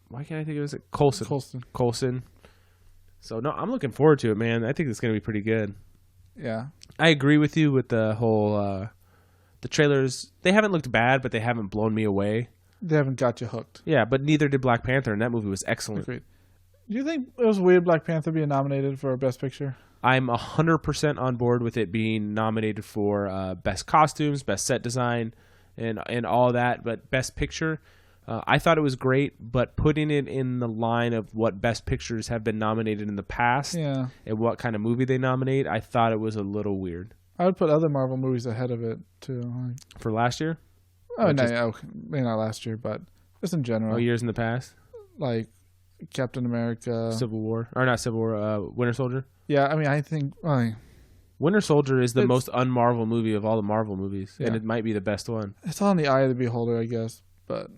why can't I think of it? Coulson. Coulson. So no, I'm looking forward to it, man. I think it's going to be pretty good. Yeah. I agree with you with the whole the trailers. They haven't looked bad, but they haven't blown me away. They haven't got you hooked. Yeah, but neither did Black Panther, and that movie was excellent. Agreed. Do you think it was weird Black Panther being nominated for Best Picture? I'm 100% on board with it being nominated for best costumes, best set design, and all that. But Best Picture, I thought it was great. But putting it in the line of what Best Pictures have been nominated in the past, Yeah. and what kind of movie they nominate, I thought it was a little weird I would put other Marvel movies ahead of it, too. for last year. Oh, no, maybe not last year, but just in general. Oh, years in the past, Like Captain America. Civil War, or not Civil War, Winter Soldier. Yeah, I mean, I think... Winter Soldier is the It's- most un-Marvel movie of all the Marvel movies, and Yeah. it might be the best one. it's on the eye of the beholder, I guess. But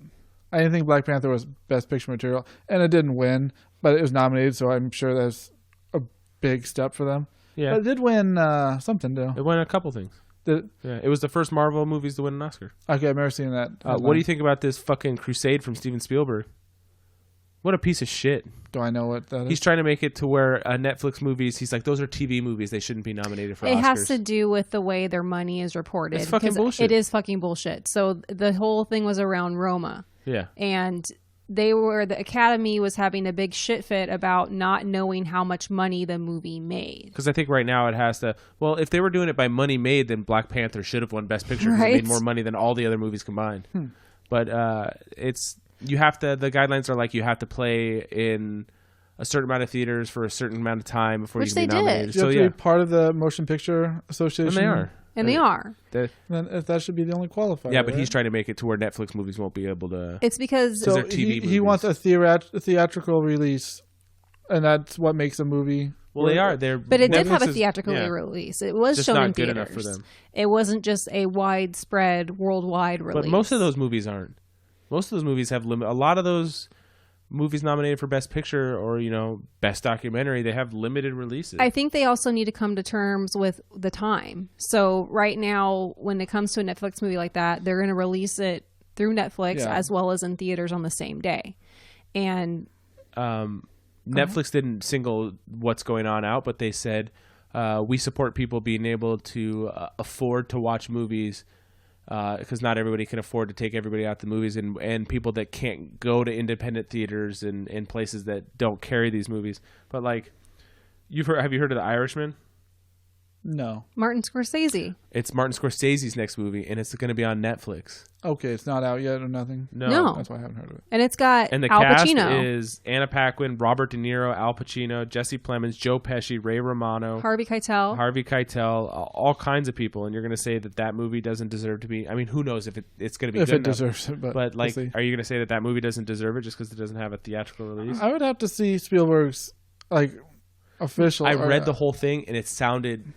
I didn't think Black Panther was Best Picture material. And it didn't win, but it was nominated, so I'm sure that's a big step for them. Yeah, But it did win something, though. it won a couple things. Yeah, it was the first Marvel movies to win an Oscar. Okay, I've never seen that. What do you think about this fucking Crusade from Steven Spielberg? What a piece of shit. Do I know what that is? He's trying to make it to where Netflix movies, he's like, those are TV movies. They shouldn't be nominated for It Oscars. has to do with the way their money is reported. It's fucking 'cause bullshit. It is fucking bullshit. So the whole thing was around Roma. Yeah. And the Academy was having a big shit fit about not knowing how much money the movie made. Because I think right now it has to, well, if they were doing it by money made, then Black Panther should have won Best Picture because it made Right. more money than all the other movies combined. But you have to, the guidelines are like you have to play in a certain amount of theaters for a certain amount of time before Which you can be they did. nominated. You So have to yeah, be part of the Motion Picture Association. and they are. And they are. Then that should be the only qualifier. Yeah, but right? he's trying to make it to where Netflix movies won't be able to. It's because So they're TV he movies. wants a theatrical release, and that's what makes a movie. Well, they are. But it did have a Netflix is- theatrical yeah. release. It was Just shown not in good theaters. enough for them. It wasn't just a widespread worldwide release. But most of those movies aren't. Most of those movies have a lot of those movies nominated for Best Picture or Best Documentary. They have limited releases. I think they also need to come to terms with the time. So right now, when it comes to a Netflix movie like that, they're going to release it through Netflix Yeah. as well as in theaters on the same day. And Netflix didn't single what's going on out, but they said we support people being able to afford to watch movies. Because not everybody can afford to take everybody out to movies, and people that can't go to independent theaters and places that don't carry these movies. But like, have you heard of The Irishman? No. Martin Scorsese. It's Martin Scorsese's next movie, and it's going to be on Netflix. Okay, it's not out yet or nothing? No. That's why I haven't heard of it. And it's got And the Al cast Pacino. is Anna Paquin, Robert De Niro, Al Pacino, Jesse Plemons, Joe Pesci, Ray Romano, Harvey Keitel. Harvey Keitel, all kinds of people. And you're going to say that movie doesn't deserve to be... I mean, who knows if it's going to be If good it enough. deserves it, but Like, we'll see. are you going to say that movie doesn't deserve it just because it doesn't have a theatrical release? I would have to see Spielberg's, like, official... I read the whole thing, and it sounded...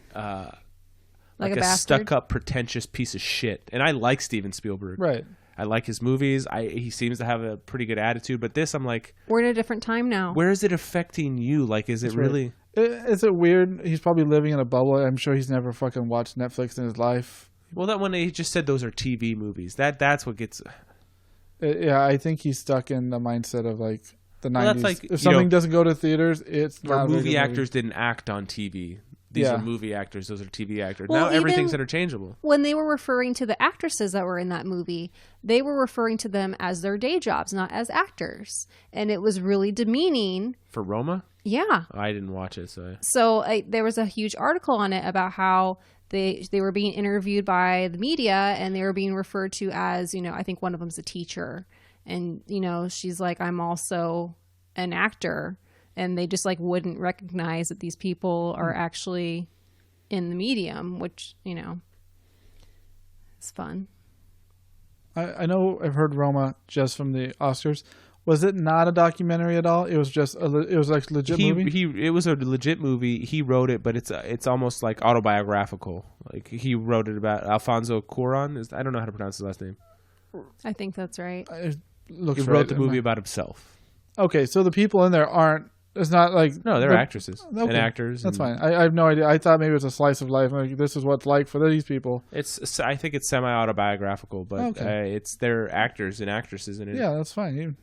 Like a a bastard? stuck-up, pretentious piece of shit. And I like Steven Spielberg. Right. I like his movies. He seems to have a pretty good attitude. But this, I'm like... We're in a different time now. Where is it affecting you? Like, is it really... Is it weird? He's probably living in a bubble. I'm sure he's never fucking watched Netflix in his life. Well, that one, he just said those are TV movies. That's what gets... Yeah, I think he's stuck in the mindset of, like, the 90s. Well, that's like, if something doesn't go to theaters, it's Where not a very movie good actors didn't act on TV. These Yeah. are movie actors. Those are TV actors. Well, Now everything's even interchangeable. When they were referring to the actresses that were in that movie, they were referring to them as their day jobs, not as actors. And it was really demeaning. For Roma? Yeah. I didn't watch it, so... So there was a huge article on it about how they were being interviewed by the media and they were being referred to as, I think one of them's a teacher. And, she's like, I'm also an actor. And they just like wouldn't recognize that these people are actually in the medium, which, it's fun. I know I've heard Roma just from the Oscars. Was it not a documentary at all? It was just it was like a legit movie? It was a legit movie. He wrote it, but it's almost like autobiographical. Like he wrote it about Alfonso Cuarón. I don't know how to pronounce his last name. I think that's right. It looks He right. wrote the movie about himself. Okay, so the people in there aren't... It's not like... No, they're actresses and Okay, actors. That's fine. I have no idea. I thought maybe it was a slice of life. Like, this is what it's like for these people. I think it's semi-autobiographical, but it's their actors and actresses in it. Yeah, that's fine.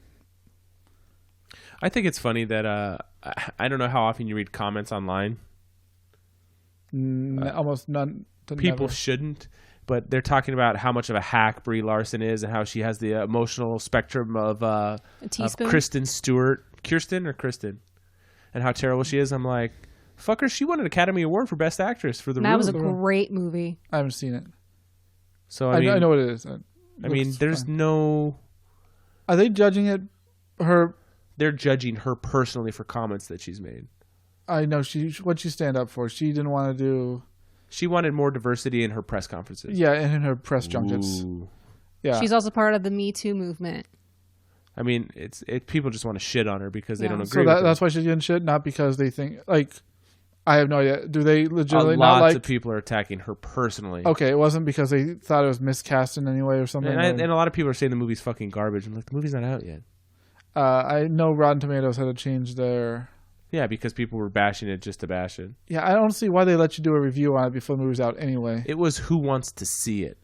I think it's funny that I don't know how often you read comments online. Almost none. People Never. shouldn't, but they're talking about how much of a hack Brie Larson is and how she has the emotional spectrum of Kristen Stewart. Kirsten or Kristen? And how terrible she is. I'm like, fucker, she won an Academy Award for Best Actress for The Room. That was a great movie. I haven't seen it. So I mean, know what it is. I mean, there's no... Are they judging it? They're judging her personally for comments that she's made. I know. What'd she stand up for? She didn't want to do... She wanted more diversity in her press conferences. Yeah, and in her press junkets. Ooh. Yeah. She's also part of the Me Too movement. I mean, people just want to shit on her because they don't agree with her. That's why she's getting shit, not because they think... Like, I have no idea. Do they legitimately Lots not like... of people are attacking her personally. Okay, it wasn't because they thought it was miscast in any way or something. And a lot of people are saying the movie's fucking garbage. I'm like, the movie's not out yet. I know Rotten Tomatoes had to change their... Yeah, because people were bashing it just to bash it. Yeah, I don't see why they let you do a review on it before the movie's out anyway. It was who wants to see it.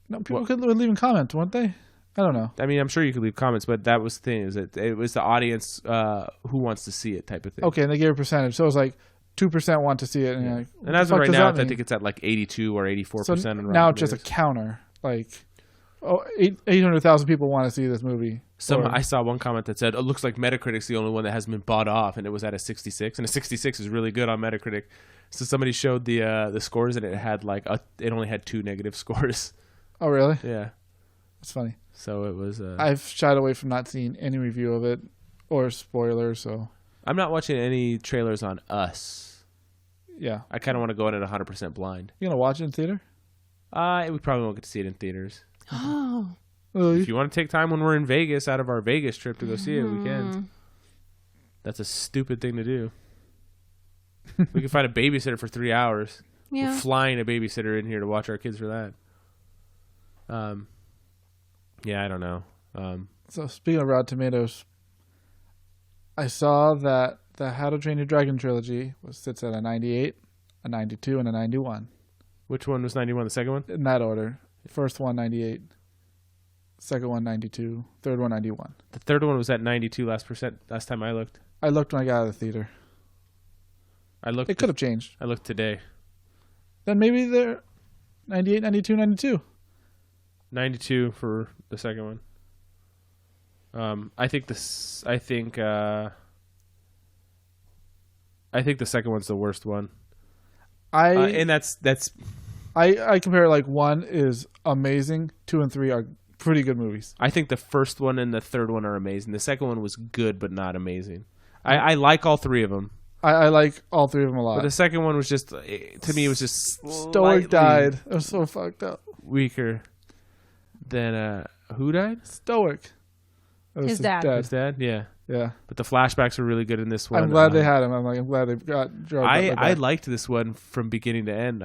No, people could leave in comments, wouldn't they? I don't know. I mean, I'm sure you could leave comments, but that was the thing, is that it was the audience who wants to see it type of thing. Okay, and they gave a percentage. So it was like 2% want to see it. And, you're like, And as of right now, I think it's at like 82 or 84%. So on now it's just a counter. Like, 800,000 people want to see this movie. I saw one comment that said, it looks like Metacritic's the only one that hasn't been bought off, and it was at a 66. And a 66 is really good on Metacritic. So somebody showed the scores, and it had it only had 2 negative scores. Oh, really? Yeah. That's funny. So it was... I've shied away from not seeing any review of it or spoilers, so... I'm not watching any trailers on Us. Yeah. I kind of want to go in at 100% blind. You going to watch it in theater? We probably won't get to see it in theaters. Oh. If you want to take time when we're in Vegas out of our Vegas trip to go see it, we can. That's a stupid thing to do. We can find a babysitter for 3 hours. Yeah. We're flying a babysitter in here to watch our kids for that. Yeah, I don't know. So speaking of Rotten Tomatoes, I saw that the How to Train Your Dragon trilogy sits at a 98, a 92, and a 91. Which one was 91? The second one? In that order. First one, 98. Second one, 92. Third one, 91. The third one was at 92 last time I looked. I looked when I got out of the theater. It could have changed. I looked today. Then maybe they're 98, 92, 92. 92 for the second one. I think the second one's the worst one. and that's I compare it like 1 is amazing, 2 and 3 are pretty good movies. I think the first one and the third one are amazing. The second one was good but not amazing. I like all 3 of them. I like all 3 of them a lot. But the second one was just, to me, it was just Stoic died. It was so fucked up. Weaker than who died? Stoic. That was His dad. His dad, yeah. Yeah. But the flashbacks were really good in this one. I'm glad they had him. I'm glad they got. I liked this one from beginning to end.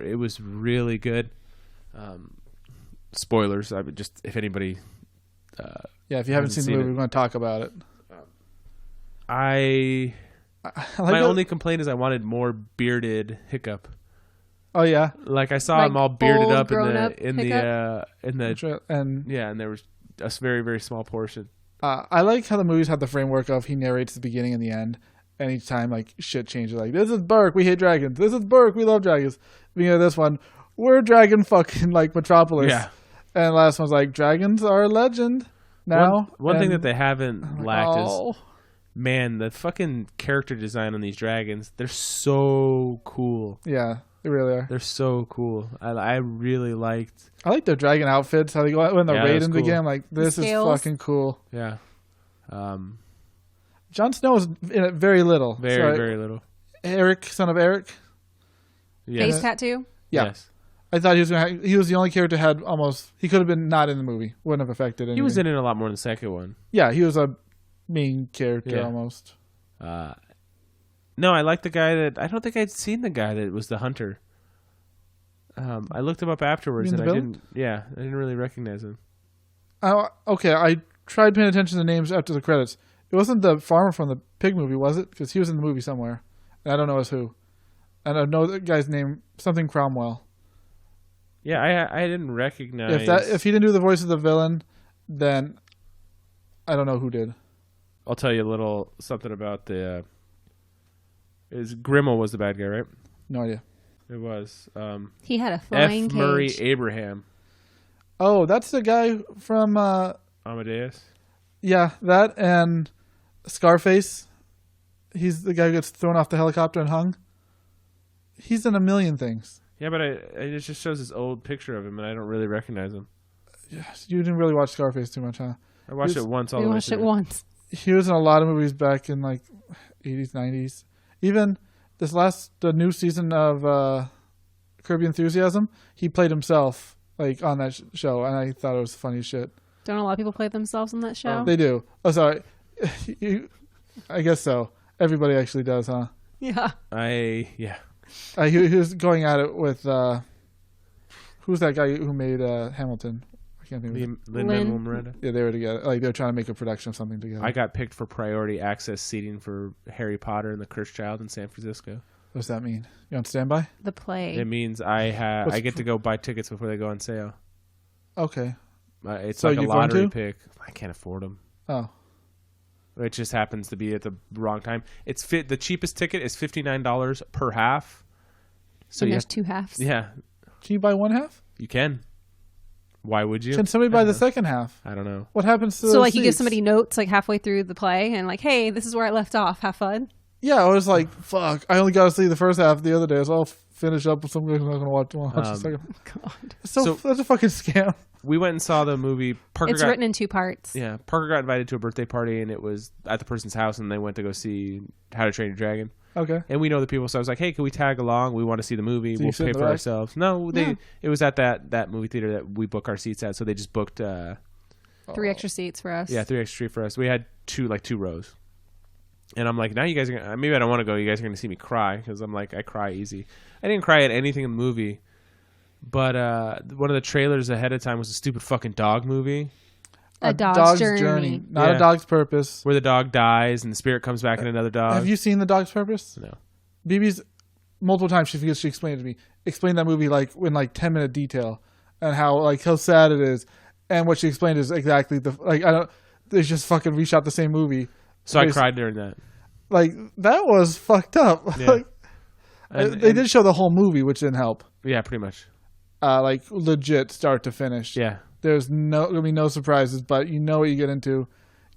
It was really good. Spoilers. I would just, if anybody. If you haven't seen the movie, we're going to talk about it. My only complaint is I wanted more bearded Hiccup. Oh yeah, like I saw Like him all bearded old, up grown-up and yeah, and there was a very very small portion. I like how the movies have the framework of he narrates the beginning and the end, and each time like shit changes. Like, this is Burke, we hate dragons. This is Burke, we love dragons. Beginning of this one, we're dragon fucking like Metropolis. Yeah. And last one's like, dragons are a legend now. One thing that they haven't lacked oh. is, man, the fucking character design on these dragons. They're so cool. Yeah, they really are. They're so cool. I really liked. I like their dragon outfits. How they go out when the Yeah, that was raiding cool. began. Like, this is scales. fucking cool. Yeah. Jon Snow is in it very little. Very So, very little. Eric, son of Eric. Yes. Face tattoo. Yeah. Yes. I thought he was the only character who had almost. He could have been not in the movie. Wouldn't have affected anything. He was in it a lot more than the second one. Yeah, he was a main character Yeah. almost. No, I like the guy that I don't think I'd seen the guy that was the hunter. I looked him up afterwards, You mean and the I villain? didn't. Yeah, I didn't really recognize him. Okay, I tried paying attention to names after the credits. It wasn't the farmer from the pig movie, was it? Because he was in the movie somewhere, and I don't know as who. And I know the guy's name, something Cromwell. Yeah, I didn't recognize. If he didn't do the voice of the villain, then I don't know who did. I'll tell you a little something about the. Is Grimmel was the bad guy, right? No idea. It was. He had a flying F. Murray cage. Abraham. Oh, that's the guy from Amadeus. yeah, that and Scarface. He's the guy who gets thrown off the helicopter and hung. He's in a million things. Yeah, but it just shows this old picture of him, and I don't really recognize him. Yes, you didn't really watch Scarface too much, huh? I watched it once. All We the way watched it through. once. He was in a lot of movies back in like 80s, 90s. Even the new season of Curb Your Enthusiasm, he played himself like on that show, and I thought it was funny as shit. Don't a lot of people play themselves on that show? They do. Oh, sorry. I guess so. Everybody actually does, huh? Yeah. Yeah. He was going at it with who's that guy who made Hamilton? I can't think of it. Lin-Manuel Miranda. Yeah, they were together. Like they were trying to make a production of something together. I got picked for priority access seating for Harry Potter and the Cursed Child in San Francisco. What does that mean? You on standby? The play. It means I What's get to go buy tickets before they go on sale. Okay. It's So like a you going lottery to? pick. I can't afford them. Oh. It just happens to be at the wrong time. The cheapest ticket is $59 per half. So and you there's have, 2 halves. yeah, Can you buy one half? you can. Why would you? Can somebody buy the second half? I don't know. What happens to So those like you give seats? somebody notes like halfway through the play and like, hey, this is where I left off. Have fun. Yeah, I was like, fuck. I only got to see the first half the other day, so I'll finish up with something I'm not going to watch the second. God. So that's a fucking scam. We went and saw the movie. It's written in 2 parts. Yeah, Parker got invited to a birthday party, and it was at the person's house, and they went to go see How to Train Your Dragon. Okay. And we know the people, so I was like, "Hey, can we tag along? We want to see the movie. So you We'll sit in pay the for back? ourselves." No, Yeah. it was at that movie theater that we book our seats at, so they just booked 3 extra seats for us. 3 extra seats for us. We had two rows, and I'm like, now you guys are gonna, maybe I don't want to go. You guys are going to see me cry because I'm like, I cry easy. I didn't cry at anything in the movie, but one of the trailers ahead of time was a stupid fucking dog movie. A dog's journey. Not Yeah. a dog's purpose. Where the dog dies and the spirit comes back in another dog. Have you seen The Dog's Purpose? No. BB's multiple times she explained it to me. Explained that movie like in like 10-minute detail and how sad it is. And what she explained is exactly they just fucking reshot the same movie. So I cried during that. Like that was fucked up. Yeah. They did show the whole movie, which didn't help. Yeah, pretty much. Like legit start to finish. Yeah. There's gonna be no surprises, but you know what you get into.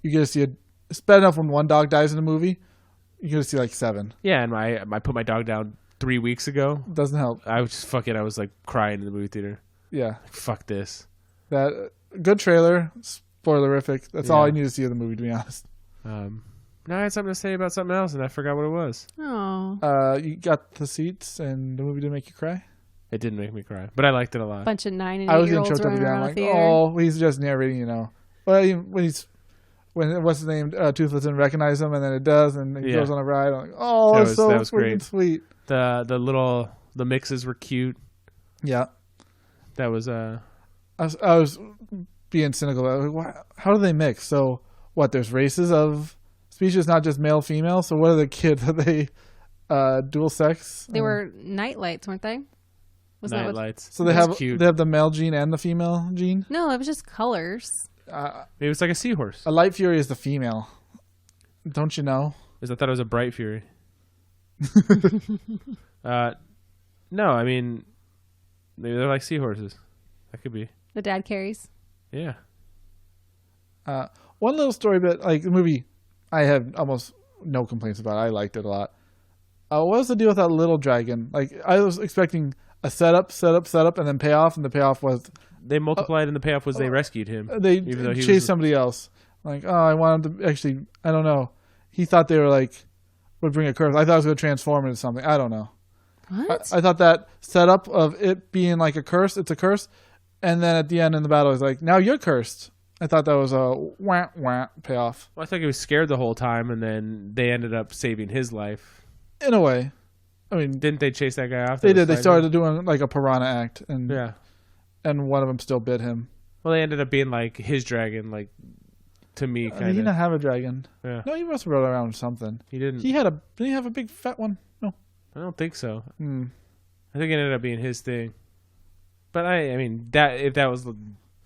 You get to see it's bad enough when one dog dies in a movie. You get to see like 7. Yeah, and I put my dog down 3 weeks ago. Doesn't help. I was just I was like crying in the movie theater. Yeah. Like, fuck this. That good trailer. Spoilerific. That's all I need to see of the movie, to be honest. Now I had something to say about something else, and I forgot what it was. Oh. You got the seats, and the movie didn't make you cry? It didn't make me cry, but I liked it a lot. Bunch of 9 and 8 I was year getting olds choked up running again. around I'm the like, theater. oh, he's just narrating, you know. Well, when what's his name, Toothless didn't recognize him, and then it does, and he goes on a ride. I'm like, oh, that was freaking great. Sweet. The mixes were cute. Yeah. That was I was being cynical. Like, how do they mix? So what? There's races of species, not just male, female. So what are the kids? Are they dual sex? They were night lights, weren't they? Wasn't night that lights. So they have the male gene and the female gene. No, it was just colors. Maybe it's like a seahorse. A light fury is the female. Don't you know? I thought it was a bright fury. No, I mean, maybe they're like seahorses. That could be. The dad carries. Yeah. One little story bit, like the movie, I have almost no complaints about. I liked it a lot. What was the deal with that little dragon? Like, I was expecting a setup, and then payoff, and the payoff was they multiplied, and the payoff was they rescued him. They chased somebody else. Like, oh, I wanted to actually. I don't know. He thought they were like would bring a curse. I thought it was going to transform into something. I don't know. What? I thought that setup of it being like a curse. It's a curse, and then at the end in the battle, it's like, now you're cursed. I thought that was a wah wah payoff. Well, I think he was scared the whole time, and then they ended up saving his life. In a way, I mean, didn't they chase that guy off? They did. They started doing like a piranha act, and yeah, and one of them still bit him. Well, they ended up being like his dragon, like to me, kind of. He didn't have a dragon. Yeah. No, he must have rode around with something. He didn't. Didn't he have a big fat one? No, I don't think so. I think it ended up being his thing. But I mean, that was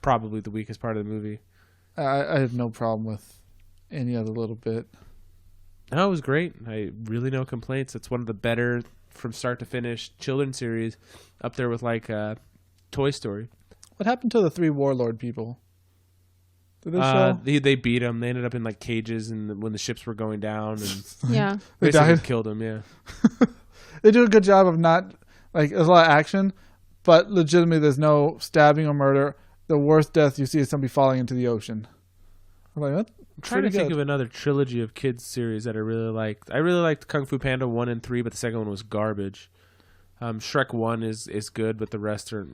probably the weakest part of the movie. I had no problem with any other little bit. No, it was great. I really no complaints. It's one of the better from start to finish children's series, up there with like Toy Story. What happened to the 3 warlord people? Did they show? They beat them. They ended up in like cages, and when the ships were going down, and yeah, they died. Killed them. Yeah, they do a good job of not like there's a lot of action, but legitimately there's no stabbing or murder. The worst death you see is somebody falling into the ocean. I'm like, that's I'm trying to think of another trilogy of kids series that I really liked. I really liked Kung Fu Panda 1 and 3, but the second one was garbage. Shrek 1 is good, but the rest are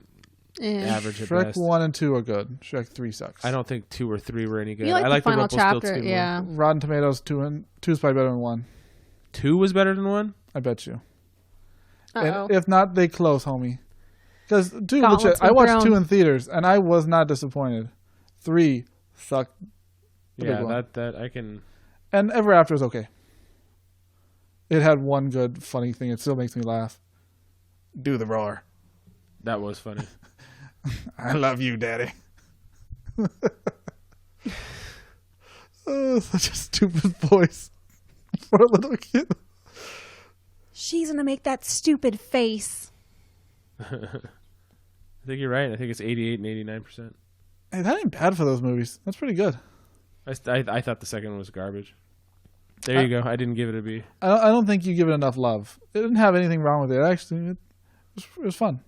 average at best. Shrek 1 and 2 are good. Shrek 3 sucks. I don't think 2 or 3 were any good. You like I the like final the chapter, yeah. Rotten Tomatoes 2 is probably better than 1. 2 was better than 1? I bet you. Uh-oh. And if not, they close, homie. Because 2, I watched 2 in theaters, and I was not disappointed. 3 sucked. Yeah, that I can. And Ever After is okay. It had one good funny thing. It still makes me laugh. Do the roar. That was funny. I love you, Daddy. Oh, such a stupid voice for a little kid. She's gonna make that stupid face. I think you're right. I think it's 88 and 89%. Hey, that ain't bad for those movies. That's pretty good. I thought the second one was garbage. There you go. I didn't give it a B. I don't think you give it enough love. It didn't have anything wrong with it. Actually, it was fun.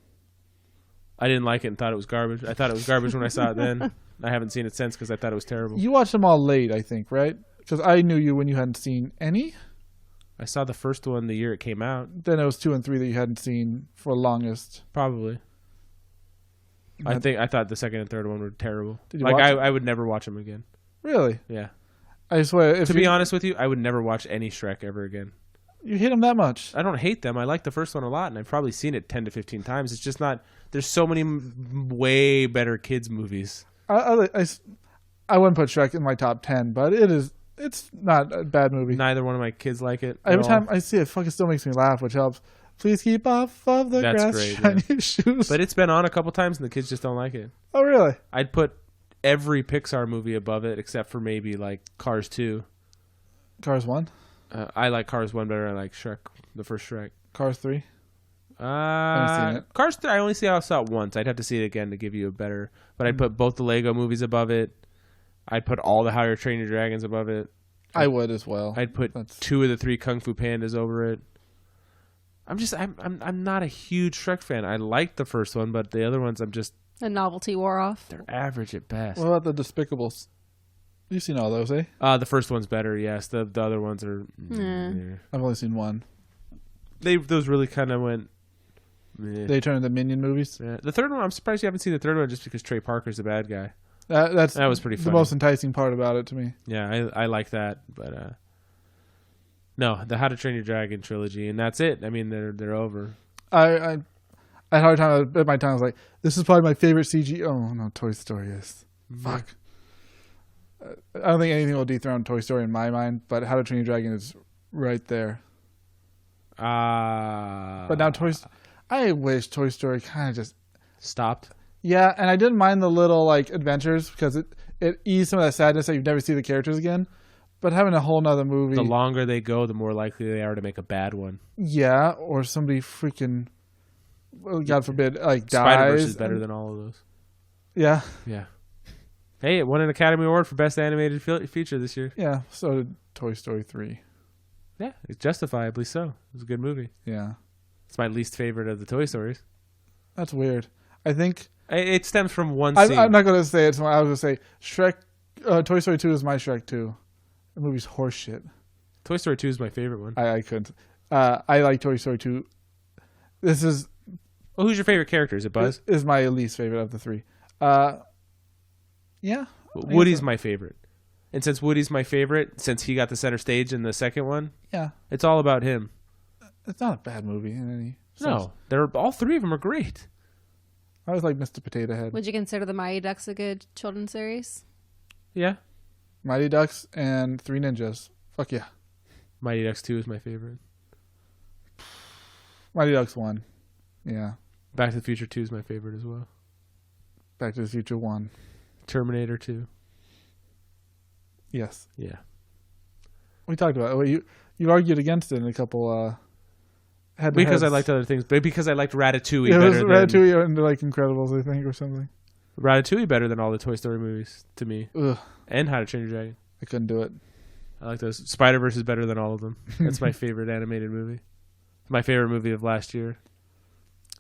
I didn't like it and thought it was garbage. I thought it was garbage when I saw it then. I haven't seen it since because I thought it was terrible. You watched them all late, I think, right? Because I knew you when you hadn't seen any. I saw the first one the year it came out. Then it was 2 and 3 that you hadn't seen for longest. Probably. I thought the second and third one were terrible. Did you like watch I would never watch them again. Really? Yeah. I swear. To be honest with you, I would never watch any Shrek ever again. You hate them that much? I don't hate them. I like the first one a lot, and I've probably seen it 10 to 15 times. It's just not. There's so many way better kids movies. I wouldn't put Shrek in my top 10, but it's not a bad movie. Neither one of my kids like it. Every time I see it, fucking still makes me laugh, which helps. Please keep off of the That's grass, great, shiny yeah. shoes. But it's been on a couple times, and the kids just don't like it. Oh, really? I'd put every Pixar movie above it, except for maybe like Cars 2. Cars 1? I like Cars 1 better. I like Shrek, the first Shrek. Cars 3? I haven't seen it. Cars 3, I only saw it once. I'd have to see it again to give you a better. But I'd put both the Lego movies above it. I'd put all the How to Train Your Dragons above it. I would as well. I'd put 2 of the 3 Kung Fu Pandas over it. I'm not a huge Shrek fan. I liked the first one, but the other ones The novelty wore off. they're average at best. What about the Despicables? You've seen all those, eh? The first one's better, yes. The other ones are. I've only seen one. Those really kind of went. They turned into Minion movies. Yeah. The third one, I'm surprised you haven't seen the third one just because Trey Parker's the bad guy. That was pretty funny. The most enticing part about it to me. Yeah, I like that, but no, the How to Train Your Dragon trilogy, and that's it. I mean, they're over. I had a hard time at my time. I was like, this is probably my favorite CG. Oh no, Toy Story is. Fuck. I don't think anything will dethrone Toy Story in my mind, but How to Train Your Dragon is right there. But now I wish Toy Story kind of just stopped. Yeah, and I didn't mind the little like adventures because it eased some of that sadness that you'd never see the characters again. But having a whole nother movie, The longer they go, the more likely they are to make a bad one. yeah, or somebody freaking, well, God forbid, like dies. Spider-Verse is better than all of those. Yeah, Yeah. Hey, it won an Academy Award for Best Animated Feature this year. yeah. So did Toy Story 3. Yeah, it's justifiably so. It was a good movie. Yeah, It's my least favorite of the Toy Stories. that's weird. I think It stems from one scene. I'm not going to say it. So I was going to say Shrek. Toy Story 2 is my Shrek 2. The movie's horseshit. Toy Story 2 is my favorite one. I couldn't. I like Toy Story 2. This is. Well, who's your favorite character? Is it Buzz? Is my least favorite of the three. Yeah. Woody's my favorite. And since Woody's my favorite, since he got the center stage in the second one, Yeah. it's all about him. It's not a bad movie in any sense. No, all three of them are great. I always like Mr. Potato Head. Would you consider the Mighty Ducks a good children's series? Yeah. Mighty Ducks and Three Ninjas. Fuck yeah. Mighty Ducks 2 is my favorite. Mighty Ducks 1. Yeah. Back to the Future 2 is my favorite as well. Back to the Future 1. Terminator 2. Yes. Yeah. We talked about it. Well, you argued against it in a couple head-to-heads. Because I liked other things, but because I liked Ratatouille it was better Ratatouille and like Incredibles, I think, or something. Ratatouille better than all the Toy Story movies to me. Ugh. And How to Train Your Dragon. I couldn't do it. I like those. Spider-Verse is better than all of them. That's my favorite animated movie. My favorite movie of last year.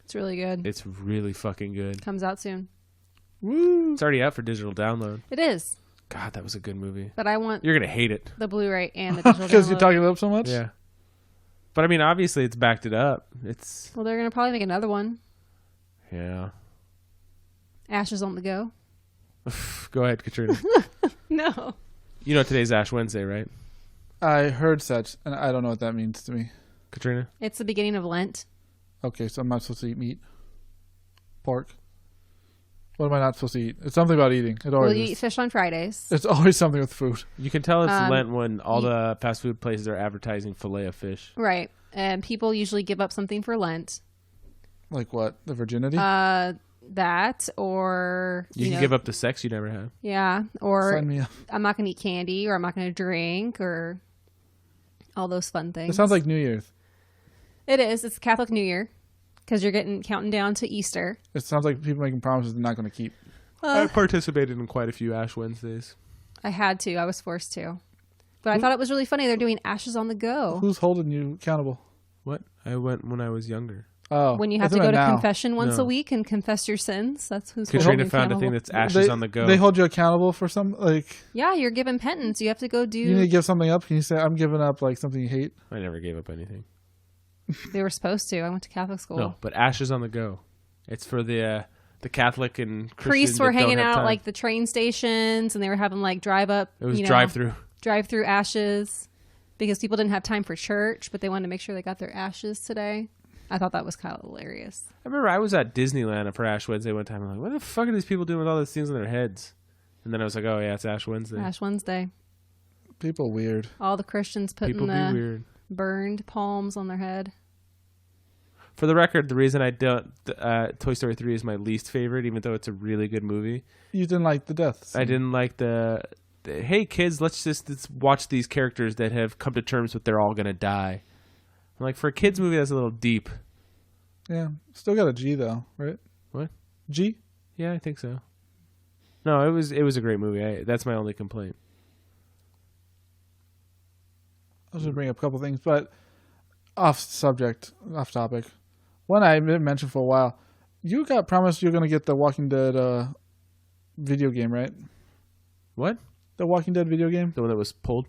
It's really good. It's really fucking good. Comes out soon. Woo! It's already out for digital download. It is. God, that was a good movie. But I want You're going to hate it. the Blu-ray and the digital Because download. you're talking it up so much? Yeah. But I mean, obviously it's backed it up. It's, Well, they're going to probably make another one. yeah. Ashes on the Go. Go ahead, Katrina. No. You know today's Ash Wednesday, right? I heard such, and I don't know what that means to me. Katrina? It's the beginning of Lent. Okay, so I'm not supposed to eat meat. Pork. What am I not supposed to eat? It's something about eating. It Well, always you is. eat fish on Fridays. It's always something with food. You can tell it's Lent when all you- the fast food places are advertising filet of fish. Right. And people usually give up something for Lent. Like what? The virginity? That or You can know, give up the sex you never had. Yeah, or Sign me up. I'm not going to eat candy, or I'm not going to drink, or all those fun things. It sounds like New Year's. It is. It's Catholic New Year because you're counting down to Easter. It sounds like people making promises they're not going to keep. I participated in quite a few Ash Wednesdays. I had to. I was forced to. But I thought it was really funny. They're doing Ashes on the Go. Who's holding you accountable? What? I went when I was younger. Oh, When you I have to thought go to now. confession once No. a week and confess your sins. That's who's Katrina holding found a accountable. thing that's Ashes on the Go. They hold you accountable for some, like, Yeah, you're given penance. You have to go you need to do. give something up. Can you say, I'm giving up, like, something you hate? I never gave up anything. They were supposed to. I went to Catholic school. No, but Ashes on the Go. It's for the Catholic and Christian Priests were that don't hanging have out time. like the train stations, and they were having like drive-up. It was drive-through. Drive-through ashes, because people didn't have time for church, but they wanted to make sure they got their ashes today. I thought that was kind of hilarious. I remember I was at Disneyland for Ash Wednesday one time. I'm like, what the fuck are these people doing with all these things on their heads? And then I was like, oh yeah, it's Ash Wednesday. Ash Wednesday. People weird. All the Christians putting People be the weird. burned palms on their head. For the record, the reason I don't Toy Story 3 is my least favorite, even though it's a really good movie. You didn't like the deaths. I didn't like the hey kids, let's watch these characters that have come to terms with they're all gonna die. I'm like, for a kids movie, that's a little deep. Yeah. Still got a G, though, right? What? G? Yeah, I think so. No, it was a great movie. That's my only complaint. I was going to bring up a couple things, but off topic. One I mentioned for a while. You got promised you're going to get the Walking Dead video game, right? What? The Walking Dead video game? The one that was pulled?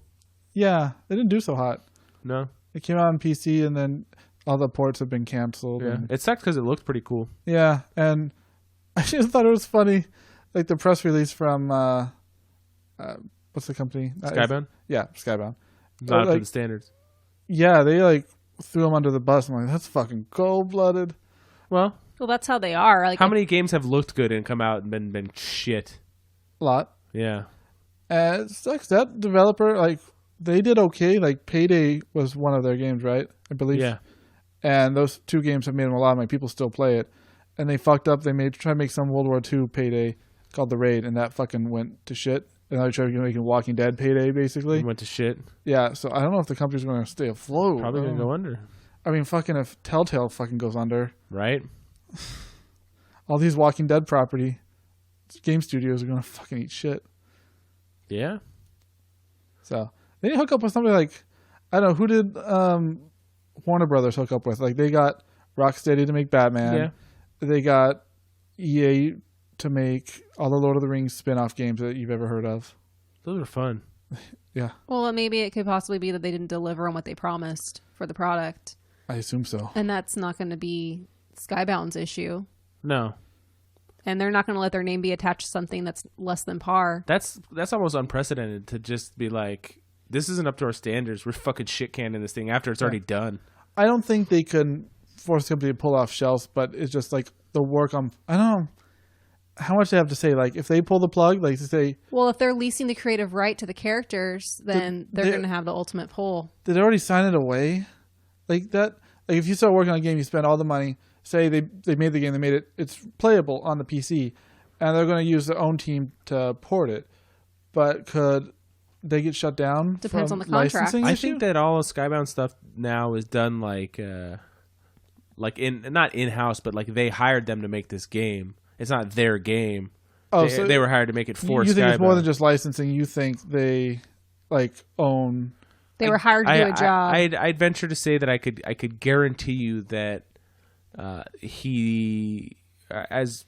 Yeah, it didn't do so hot. No. It came out on PC, and then all the ports have been canceled. Yeah. And, It sucked because it looked pretty cool. yeah, and I just thought it was funny, like the press release from what's the company? Skybound? Yeah, Skybound. Not up to like, the standards. Yeah, they like threw him under the bus. I'm like, that's fucking cold-blooded. Well, that's how they are. Like, how many games have looked good and come out and been shit? A lot. Yeah. And it sucks. That developer, like, they did okay. Like, Payday was one of their games, right? I believe. Yeah. And those two games have made them a lot of money. People still play it. And they fucked up. They tried to make some World War II Payday called The Raid, and that fucking went to shit. And now they tried making Walking Dead Payday, basically. Went to shit. Yeah, so I don't know if the company's going to stay afloat. Probably going to go under. I mean, fucking if Telltale fucking goes under. Right? All these Walking Dead property game studios are going to fucking eat shit. Yeah. So they need to hook up with somebody like, I don't know, who did Warner Brothers hook up with? Like, they got Rocksteady to make Batman. Yeah. They got EA to make all the Lord of the Rings spin-off games that you've ever heard of. Those are fun. Yeah. well, maybe it could possibly be that they didn't deliver on what they promised for the product. I assume so. And that's not going to be Skybound's issue. No. And they're not going to let their name be attached to something that's less than par. That's almost unprecedented to just be like, this isn't up to our standards. We're fucking shit canning this thing after it's already done. I don't think they can force the company to pull off shelves, but it's just like the work on, I don't know how much they have to say. Like, if they pull the plug, like to say, Well, if they're leasing the creative right to the characters, then they're going to have the ultimate pull. did they already sign it away? Like that, like if you start working on a game, you spend all the money. Say they made the game, they made it, it's playable on the PC, and they're going to use their own team to port it. But could they get shut down? Depends from on the contract. licensing I issue? think that all of Skybound stuff now is done like in not in-house, but like they hired them to make this game. It's not their game. Oh, They were hired to make it for you think Skybound. it's more than just licensing? You think they like own? They were hired to do a job. I'd venture to say that I could guarantee you that he, as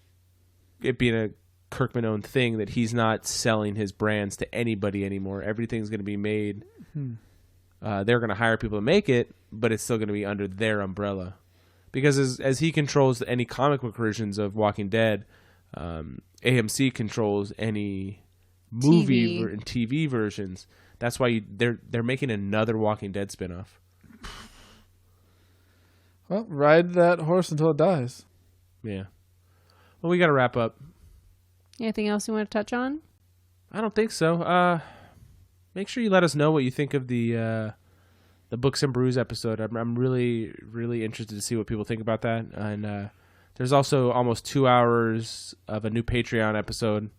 it being a Kirkman-owned thing, that he's not selling his brands to anybody anymore. Everything's going to be made. They're going to hire people to make it, but it's still going to be under their umbrella. Because as he controls any comic book versions of Walking Dead, AMC controls any movie and TV versions. That's why they're making another Walking Dead spinoff. Well, ride that horse until it dies. Yeah. Well, we got to wrap up. Anything else you want to touch on? I don't think so. Make sure you let us know what you think of the Books and Brews episode. I'm really, really interested to see what people think about that. And there's also almost 2 hours of a new Patreon episode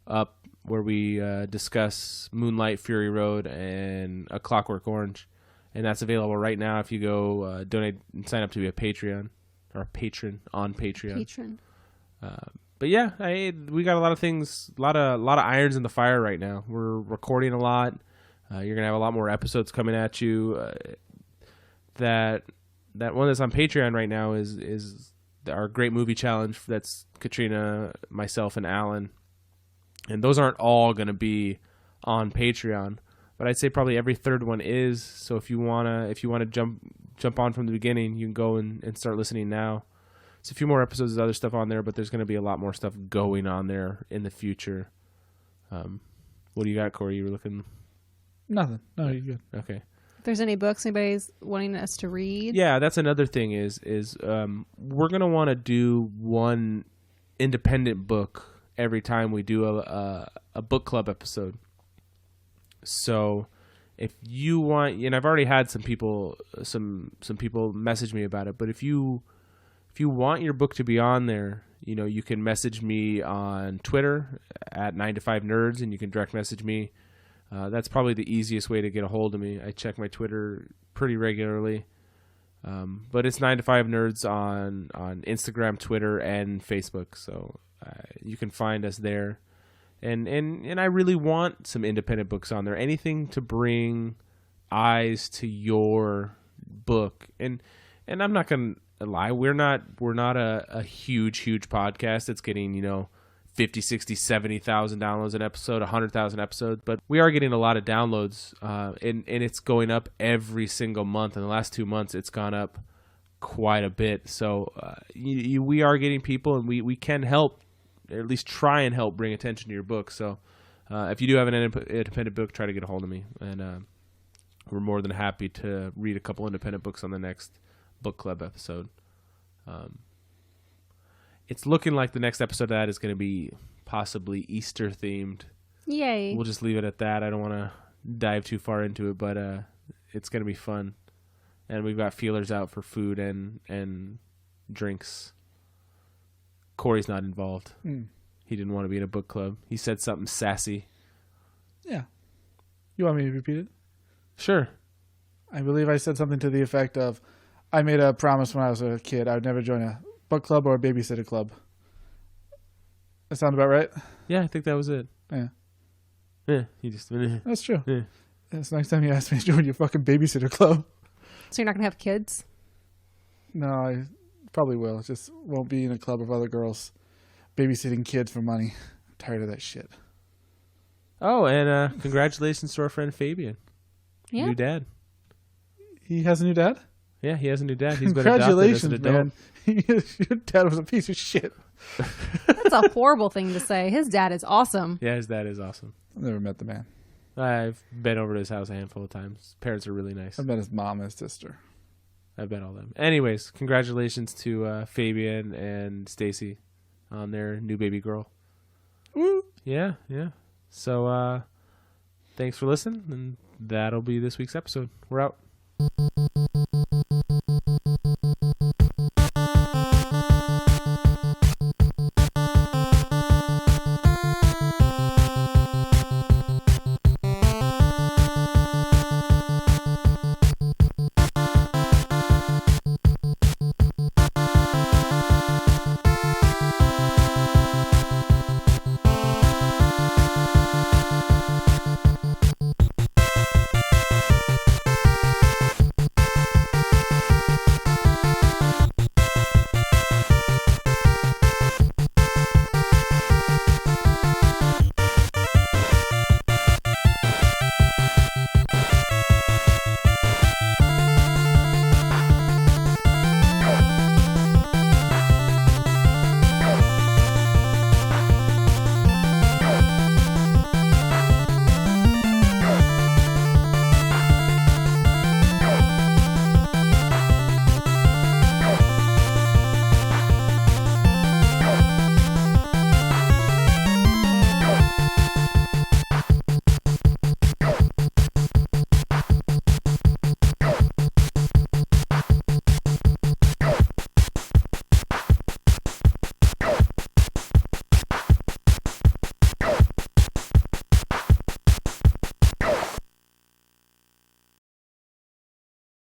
up where we discuss Moonlight, Fury Road, and A Clockwork Orange. And that's available right now if you go donate and sign up to be a Patreon or a patron on Patreon. Patron. But yeah, we got a lot of things, a lot of irons in the fire right now. We're recording a lot. You're gonna have a lot more episodes coming at you. That one that's on Patreon right now is our great movie challenge. That's Katrina, myself, and Alan. And those aren't all gonna be on Patreon, but I'd say probably every third one is. So if you wanna jump on from the beginning, you can go and start listening now. It's a few more episodes of other stuff on there, but there's going to be a lot more stuff going on there in the future. What do you got, Corey? You were looking... Nothing. No, you're good. Okay. If there's any books anybody's wanting us to read. Yeah, that's another thing is we're going to want to do one independent book every time we do a book club episode. So if you want... And I've already had some people message me about it, but if you want your book to be on there, you can message me on Twitter at 9to5nerds, and you can direct message me. That's probably the easiest way to get a hold of me. I check my Twitter pretty regularly. But it's 9to5nerds on Instagram, Twitter, and Facebook. So you can find us there. And I really want some independent books on there. Anything to bring eyes to your book, and I'm not gonna lie, we're not a huge podcast. It's getting 50, 60, 70,000 downloads an episode, 100,000 episodes, but we are getting a lot of downloads, and it's going up every single month. In the last 2 months, it's gone up quite a bit. So we are getting people, and we can help, or at least try and help bring attention to your book. So if you do have an independent book, try to get a hold of me, and we're more than happy to read a couple independent books on the next book club episode. It's looking like the next episode of that is going to be possibly Easter themed. Yay. We'll just leave it at that. I don't want to dive too far into it, but it's going to be fun. And we've got feelers out for food and drinks. Corey's not involved. He didn't want to be in a book club. He said something sassy. Yeah. You want me to repeat it? Sure. I believe I said something to the effect of, I made a promise when I was a kid I would never join a book club or a babysitter club. That sound about right? Yeah, I think that was it. Yeah. Yeah, he just... That's true. Yeah. That's next time you ask me to join your fucking babysitter club. So you're not going to have kids? No, I probably will. Just won't be in a club of other girls babysitting kids for money. I'm tired of that shit. Oh, and congratulations to our friend Fabian. Yeah. New dad. He has a new dad? Yeah, he has a new dad. He's been adopted as an adult. Man. Your dad was a piece of shit. That's a horrible thing to say. His dad is awesome. Yeah, his dad is awesome. I've never met the man. I've been over to his house a handful of times. His parents are really nice. I've met his mom and his sister. I've met all them. Anyways, congratulations to Fabian and Stacy on their new baby girl. Woo! Yeah. So thanks for listening, and that'll be this week's episode. We're out.